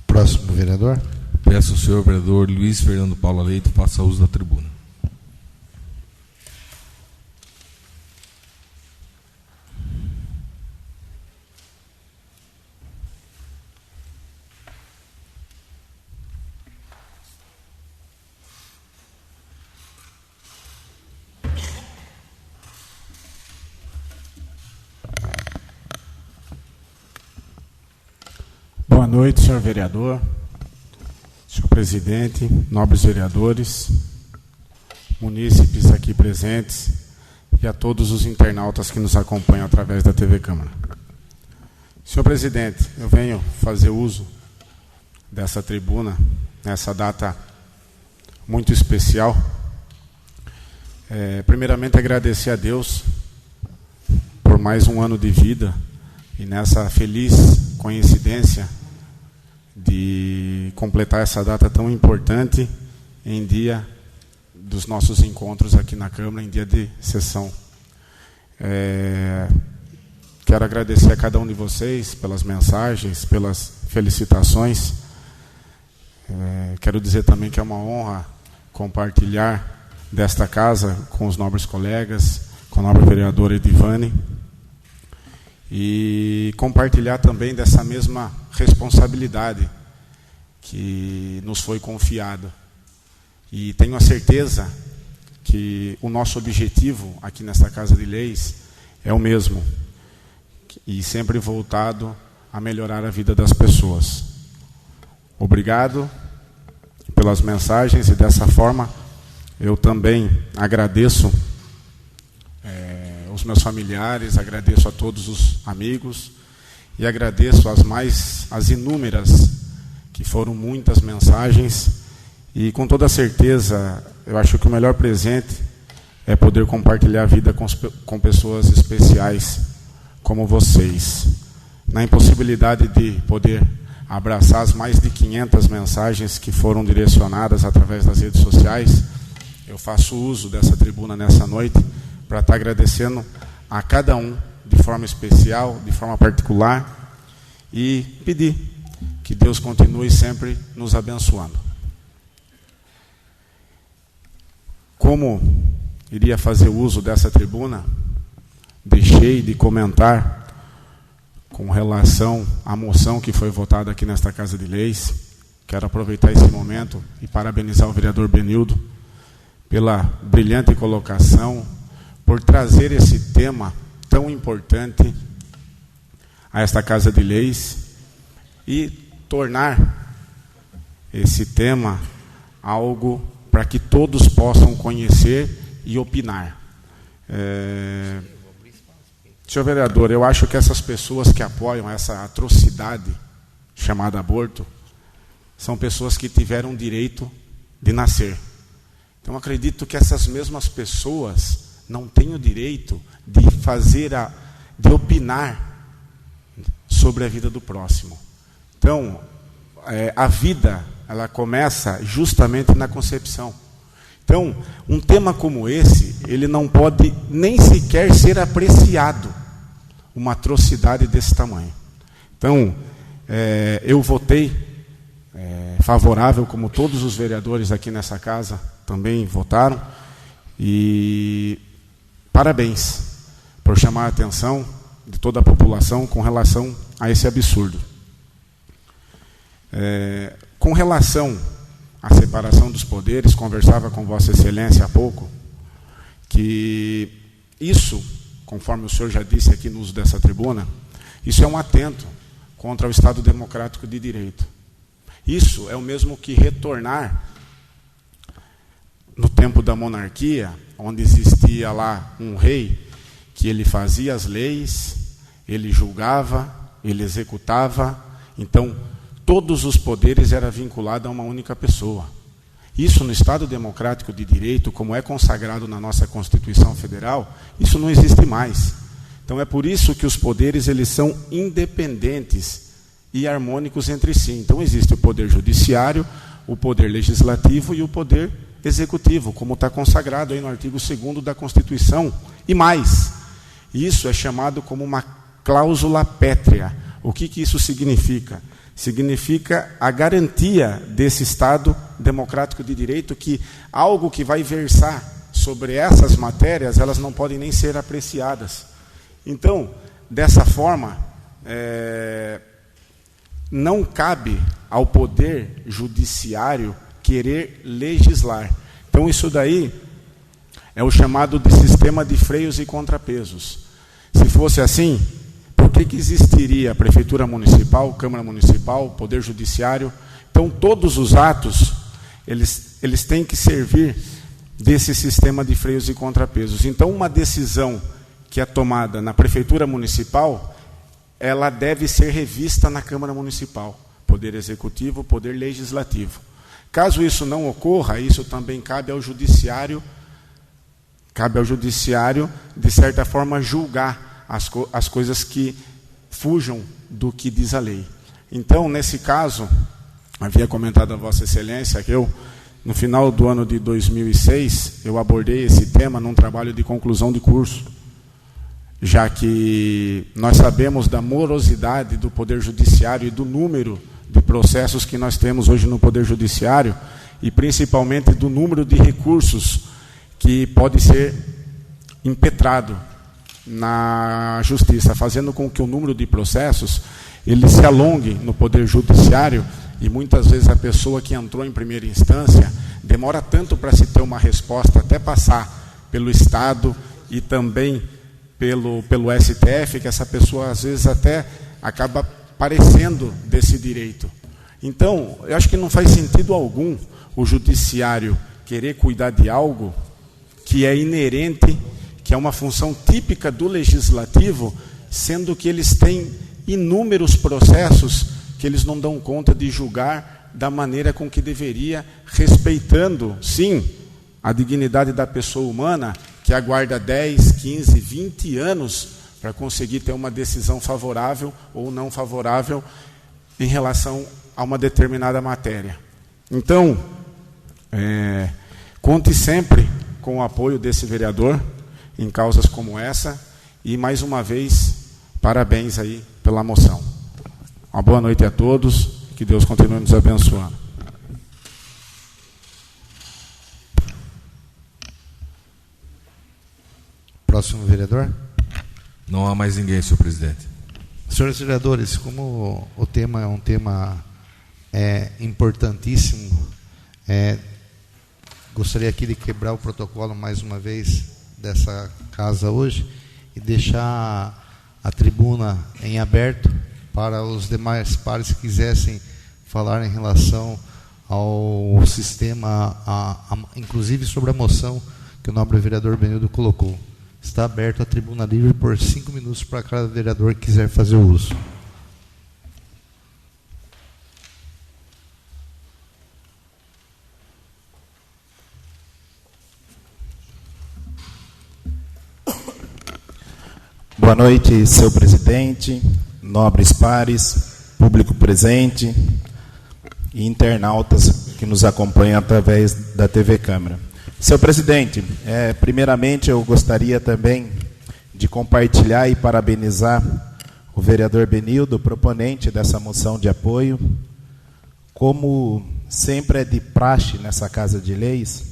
Próximo vereador. Peço ao senhor vereador Luiz Fernando Paula Leite faça uso da tribuna. Boa noite, senhor vereador, senhor presidente, nobres vereadores, munícipes aqui presentes e a todos os internautas que nos acompanham através da TV Câmara. Senhor presidente, eu venho fazer uso dessa tribuna, nessa data muito especial. Primeiramente, agradecer a Deus por mais um ano de vida e nessa feliz coincidência de completar essa data tão importante em dia dos nossos encontros aqui na Câmara, em dia de sessão. Quero agradecer a cada um de vocês pelas mensagens, pelas felicitações. Quero dizer também que é uma honra compartilhar desta casa com os nobres colegas, com a nobre vereadora Edivane, e compartilhar também dessa mesma responsabilidade que nos foi confiada. E tenho a certeza que o nosso objetivo aqui nesta Casa de Leis é o mesmo, e sempre voltado a melhorar a vida das pessoas. Obrigado pelas mensagens, e dessa forma eu também agradeço os meus familiares, agradeço a todos os amigos e agradeço as inúmeras, que foram muitas mensagens, e com toda certeza eu acho que o melhor presente é poder compartilhar a vida com pessoas especiais como vocês. Na impossibilidade de poder abraçar as mais de 500 mensagens que foram direcionadas através das redes sociais, eu faço uso dessa tribuna nessa noite para estar agradecendo a cada um de forma especial, de forma particular, e pedir que Deus continue sempre nos abençoando. Como iria fazer uso dessa tribuna, deixei de comentar com relação à moção que foi votada aqui nesta Casa de Leis. Quero aproveitar esse momento e parabenizar o vereador Benildo pela brilhante colocação, por trazer esse tema tão importante a esta Casa de Leis e tornar esse tema algo para que todos possam conhecer e opinar. Senhor vereador, eu acho que essas pessoas que apoiam essa atrocidade chamada aborto são pessoas que tiveram o direito de nascer. Então, acredito que essas mesmas pessoas não têm o direito de de opinar sobre a vida do próximo. Então, a vida, ela começa justamente na concepção. Então, um tema como esse, ele não pode nem sequer ser apreciado, uma atrocidade desse tamanho. Então, eu votei favorável, como todos os vereadores aqui nessa casa também votaram, e parabéns por chamar a atenção de toda a população com relação a esse absurdo. Com relação à separação dos poderes, conversava com Vossa Excelência há pouco, que isso, conforme o senhor já disse aqui no uso dessa tribuna, isso é um atento contra o Estado Democrático de Direito. Isso é o mesmo que retornar no tempo da monarquia, onde existia lá um rei, que ele fazia as leis, ele julgava, ele executava, então todos os poderes eram vinculados a uma única pessoa. Isso no Estado Democrático de Direito, como é consagrado na nossa Constituição Federal, isso não existe mais. Então é por isso que os poderes eles são independentes e harmônicos entre si. Então existe o poder judiciário, o poder legislativo e o poder executivo, como está consagrado aí no artigo 2º da Constituição. E mais, isso é chamado como uma cláusula pétrea. O que isso significa? Significa a garantia desse Estado Democrático de Direito, que algo que vai versar sobre essas matérias, elas não podem nem ser apreciadas. Então, dessa forma, não cabe ao Poder Judiciário querer legislar. Então, isso daí é o chamado de sistema de freios e contrapesos. Se fosse assim, por que existiria a Prefeitura Municipal, Câmara Municipal, Poder Judiciário? Então, todos os atos, eles têm que servir desse sistema de freios e contrapesos. Então, uma decisão que é tomada na Prefeitura Municipal, ela deve ser revista na Câmara Municipal, Poder Executivo, Poder Legislativo. Caso isso não ocorra, isso também cabe ao Judiciário, de certa forma, julgar as coisas que fujam do que diz a lei. Então, nesse caso, havia comentado a Vossa Excelência que no final do ano de 2006, eu abordei esse tema num trabalho de conclusão de curso, já que nós sabemos da morosidade do Poder Judiciário e do número de processos que nós temos hoje no Poder Judiciário, e principalmente do número de recursos que pode ser impetrado na Justiça, fazendo com que o número de processos ele se alongue no Poder Judiciário, e muitas vezes a pessoa que entrou em primeira instância demora tanto para se ter uma resposta, até passar pelo Estado e também pelo STF, que essa pessoa às vezes até acaba parecendo desse direito. Então, eu acho que não faz sentido algum o judiciário querer cuidar de algo que é inerente, que é uma função típica do legislativo, sendo que eles têm inúmeros processos que eles não dão conta de julgar da maneira com que deveria, respeitando, sim, a dignidade da pessoa humana, que aguarda 10, 15, 20 anos para conseguir ter uma decisão favorável ou não favorável em relação a uma determinada matéria. Então, conte sempre com o apoio desse vereador em causas como essa, e mais uma vez, parabéns aí pela moção. Uma boa noite a todos, que Deus continue nos abençoando. Próximo vereador. Não há mais ninguém, senhor presidente. Senhores vereadores, como o tema é um tema importantíssimo, gostaria aqui de quebrar o protocolo mais uma vez dessa casa hoje e deixar a tribuna em aberto para os demais pares que quisessem falar em relação ao sistema, inclusive sobre a moção que o nobre vereador Benildo colocou. Está aberta a tribuna livre por 5 minutos para cada vereador que quiser fazer uso. Boa noite, senhor presidente, nobres pares, público presente e internautas que nos acompanham através da TV Câmara. Senhor presidente, primeiramente eu gostaria também de compartilhar e parabenizar o vereador Benildo, proponente dessa moção de apoio. Como sempre é de praxe nessa Casa de Leis,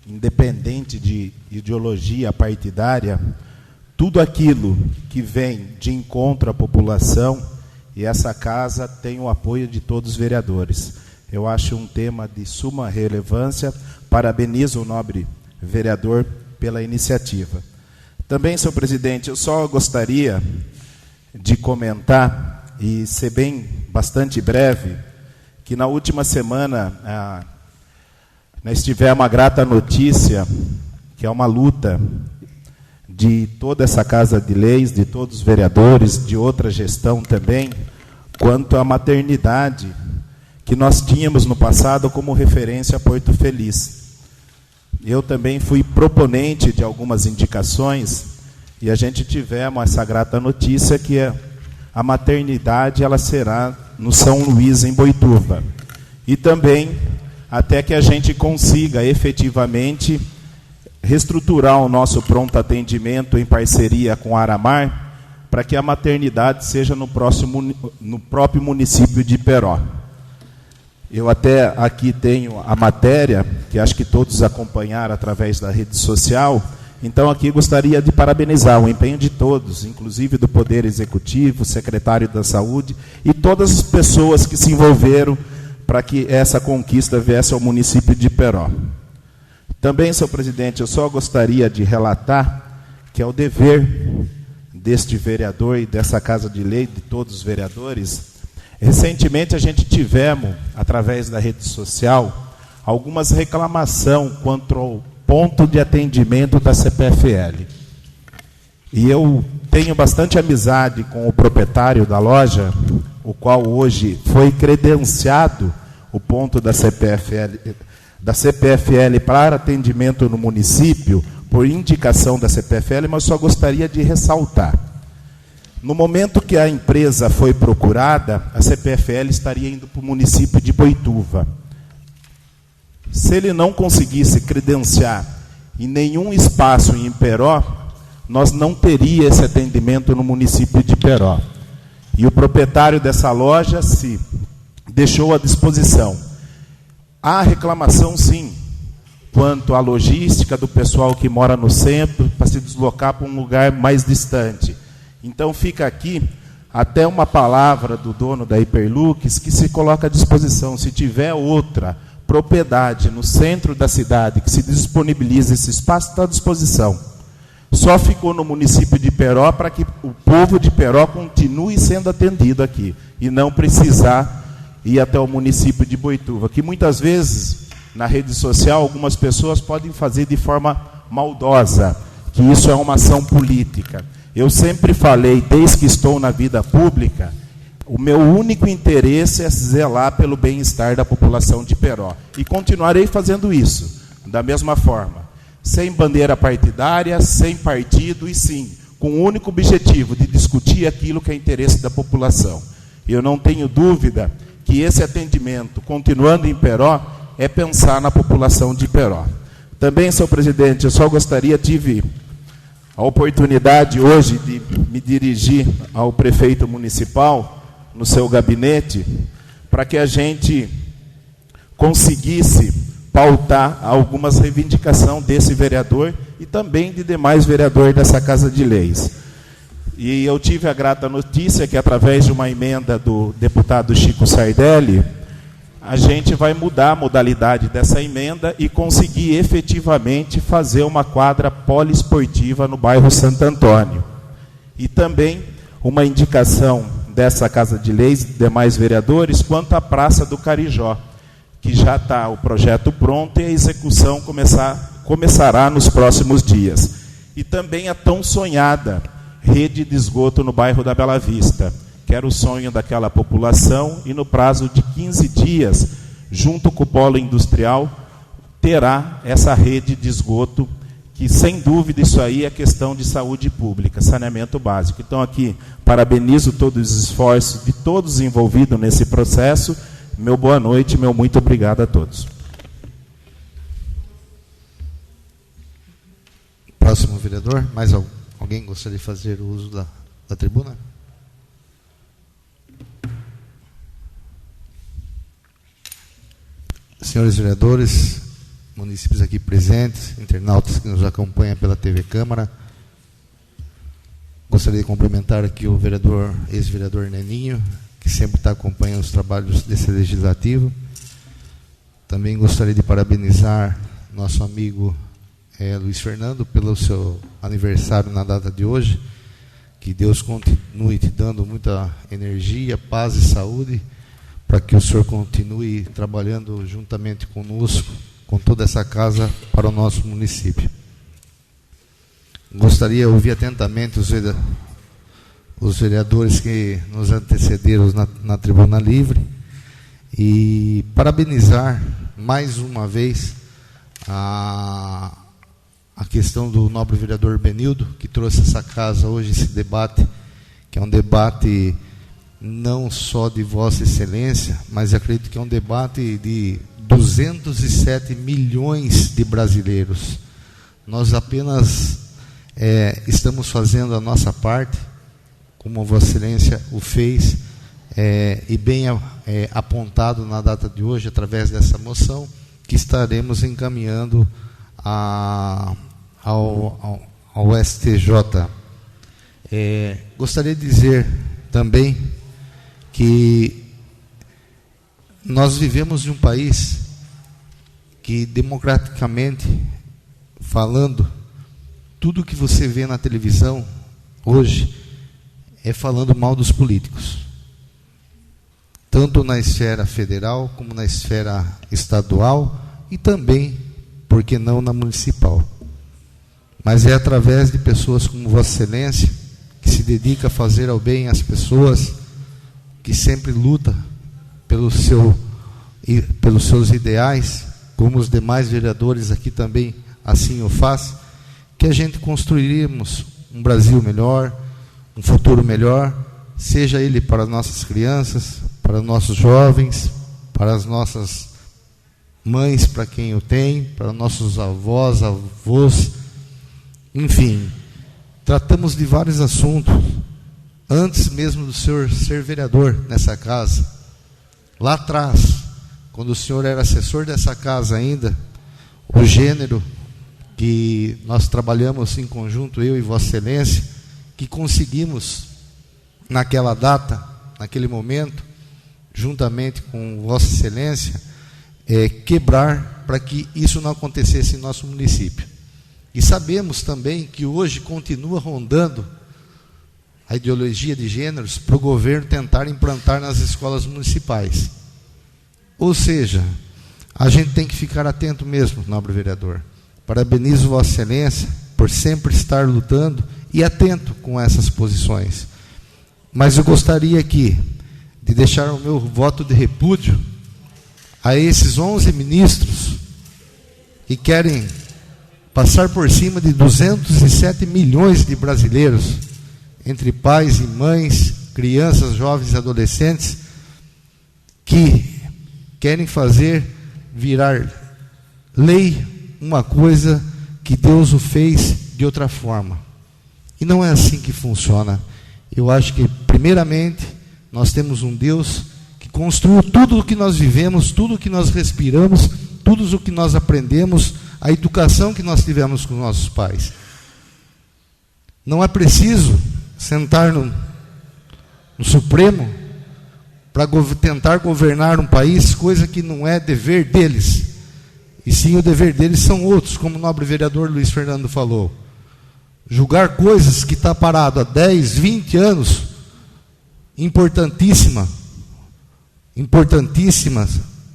independente de ideologia partidária, tudo aquilo que vem de encontro à população, e essa casa tem o apoio de todos os vereadores. Eu acho um tema de suma relevância. Parabenizo o nobre vereador pela iniciativa. Também, senhor presidente, eu só gostaria de comentar, e ser bastante breve, que na última semana nós tivemos uma grata notícia, que é uma luta de toda essa Casa de Leis, de todos os vereadores, de outra gestão também, quanto à maternidade, que nós tínhamos no passado como referência a Porto Feliz. Eu também fui proponente de algumas indicações, e a gente tivemos essa grata notícia que a maternidade ela será no São Luís, em Boituva. E também, até que a gente consiga efetivamente reestruturar o nosso pronto atendimento em parceria com a Aramar, para que a maternidade seja no próprio município de Iperó. Eu até aqui tenho a matéria, que acho que todos acompanharam através da rede social. Então aqui gostaria de parabenizar o empenho de todos, inclusive do Poder Executivo, secretário da Saúde e todas as pessoas que se envolveram para que essa conquista viesse ao município de Iperó. Também, senhor presidente, eu só gostaria de relatar que é o dever deste vereador e dessa Casa de Lei, de todos os vereadores. Recentemente a gente tivemos, através da rede social, algumas reclamações quanto ao ponto de atendimento da CPFL. E eu tenho bastante amizade com o proprietário da loja, o qual hoje foi credenciado o ponto da CPFL para atendimento no município, por indicação da CPFL, mas só gostaria de ressaltar. No momento que a empresa foi procurada, a CPFL estaria indo para o município de Boituva. Se ele não conseguisse credenciar em nenhum espaço em Iperó, nós não teríamos esse atendimento no município de Iperó. E o proprietário dessa loja se deixou à disposição. Há reclamação, sim, quanto à logística do pessoal que mora no centro para se deslocar para um lugar mais distante. Então fica aqui até uma palavra do dono da Hiperlux que se coloca à disposição. Se tiver outra propriedade no centro da cidade que se disponibiliza esse espaço, está à disposição. Só ficou no município de Iperó para que o povo de Iperó continue sendo atendido aqui e não precisar ir até o município de Boituva, que muitas vezes na rede social, algumas pessoas podem fazer de forma maldosa, que isso é uma ação política. Eu sempre falei, desde que estou na vida pública, o meu único interesse é zelar pelo bem-estar da população de Iperó. E continuarei fazendo isso, da mesma forma. Sem bandeira partidária, sem partido, e sim, com o único objetivo de discutir aquilo que é interesse da população. Eu não tenho dúvida que esse atendimento, continuando em Iperó, é pensar na população de Iperó. Também, senhor presidente, eu só gostaria, tive a oportunidade hoje de me dirigir ao prefeito municipal, no seu gabinete, para que a gente conseguisse pautar algumas reivindicações desse vereador e também de demais vereadores dessa Casa de Leis. E eu tive a grata notícia que, através de uma emenda do deputado Chico Sardelli, a gente vai mudar a modalidade dessa emenda e conseguir efetivamente fazer uma quadra poliesportiva no bairro Santo Antônio. E também uma indicação dessa Casa de Leis e demais vereadores quanto à Praça do Carijó, que já está o projeto pronto e a execução começará nos próximos dias. E também a tão sonhada rede de esgoto no bairro da Bela Vista, que era o sonho daquela população, e no prazo de 15 dias, junto com o polo industrial, terá essa rede de esgoto, que sem dúvida isso aí é questão de saúde pública, saneamento básico. Então aqui parabenizo todos os esforços de todos envolvidos nesse processo. Meu boa noite, meu muito obrigado a todos. Próximo vereador, mais alguém gostaria de fazer o uso da tribuna? Senhores vereadores, munícipes aqui presentes, internautas que nos acompanham pela TV Câmara, gostaria de cumprimentar aqui o vereador, ex-vereador Neninho, que sempre está acompanhando os trabalhos desse legislativo. Também gostaria de parabenizar nosso amigo Luiz Fernando pelo seu aniversário na data de hoje. Que Deus continue te dando muita energia, paz e saúde, para que o senhor continue trabalhando juntamente conosco, com toda essa casa, para o nosso município. Gostaria de ouvir atentamente os vereadores que nos antecederam na tribuna livre e parabenizar mais uma vez a questão do nobre vereador Benildo, que trouxe essa casa hoje, esse debate, que é um debate não só de Vossa Excelência, mas acredito que é um debate de 207 milhões de brasileiros. Nós apenas estamos fazendo a nossa parte, como Vossa Excelência o fez, e bem apontado na data de hoje, através dessa moção, que estaremos encaminhando ao STJ. Gostaria de dizer também que nós vivemos em um país que, democraticamente falando, tudo que você vê na televisão hoje é falando mal dos políticos, tanto na esfera federal como na esfera estadual e também, por que não, na municipal. Mas é através de pessoas como Vossa Excelência, que se dedica a fazer ao bem às pessoas, que sempre luta pelos seus ideais, como os demais vereadores aqui também assim o faz, que a gente construiríamos um Brasil melhor, um futuro melhor, seja ele para nossas crianças, para nossos jovens, para as nossas mães, para quem o tem, para nossos avós, enfim, tratamos de vários assuntos, antes mesmo do senhor ser vereador nessa casa. Lá atrás, quando o senhor era assessor dessa casa ainda, o gênero que nós trabalhamos em conjunto, eu e Vossa Excelência, que conseguimos, naquela data, naquele momento, juntamente com Vossa Excelência, quebrar para que isso não acontecesse em nosso município. E sabemos também que hoje continua rondando a ideologia de gêneros para o governo tentar implantar nas escolas municipais. Ou seja, a gente tem que ficar atento mesmo, nobre vereador. Parabenizo Vossa Excelência por sempre estar lutando e atento com essas posições. Mas eu gostaria aqui de deixar o meu voto de repúdio a esses 11 ministros que querem passar por cima de 207 milhões de brasileiros, entre pais e mães, crianças, jovens e adolescentes, que querem fazer virar lei uma coisa que Deus o fez de outra forma. E não é assim que funciona. Eu acho que, primeiramente, nós temos um Deus que construiu tudo o que nós vivemos, tudo o que nós respiramos, tudo o que nós aprendemos, a educação que nós tivemos com nossos pais. Não é preciso sentar no Supremo para tentar governar um país, coisa que não é dever deles. E sim, o dever deles são outros, como o nobre vereador Luiz Fernando falou. Julgar coisas que está parado há 10, 20 anos, importantíssimas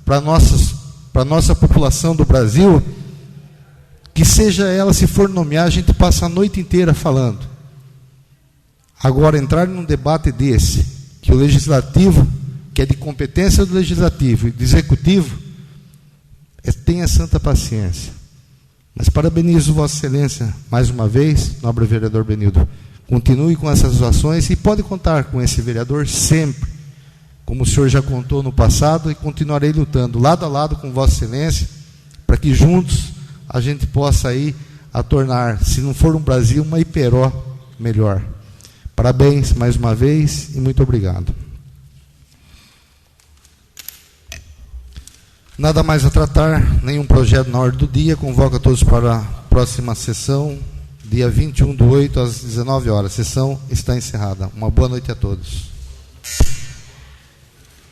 para a nossa população do Brasil, que seja ela, se for nomear, a gente passa a noite inteira falando. Agora, entrar num debate desse, que o legislativo, que é de competência do legislativo e do executivo, tenha santa paciência. Mas parabenizo Vossa Excelência mais uma vez, nobre vereador Benildo. Continue com essas ações e pode contar com esse vereador sempre, como o senhor já contou no passado, e continuarei lutando lado a lado com Vossa Excelência, para que juntos a gente possa aí a tornar, se não for um Brasil, uma Iperó melhor. Parabéns mais uma vez e muito obrigado. Nada mais a tratar, nenhum projeto na ordem do dia. Convoco a todos para a próxima sessão, dia 21/8, às 19 horas. A sessão está encerrada. Uma boa noite a todos.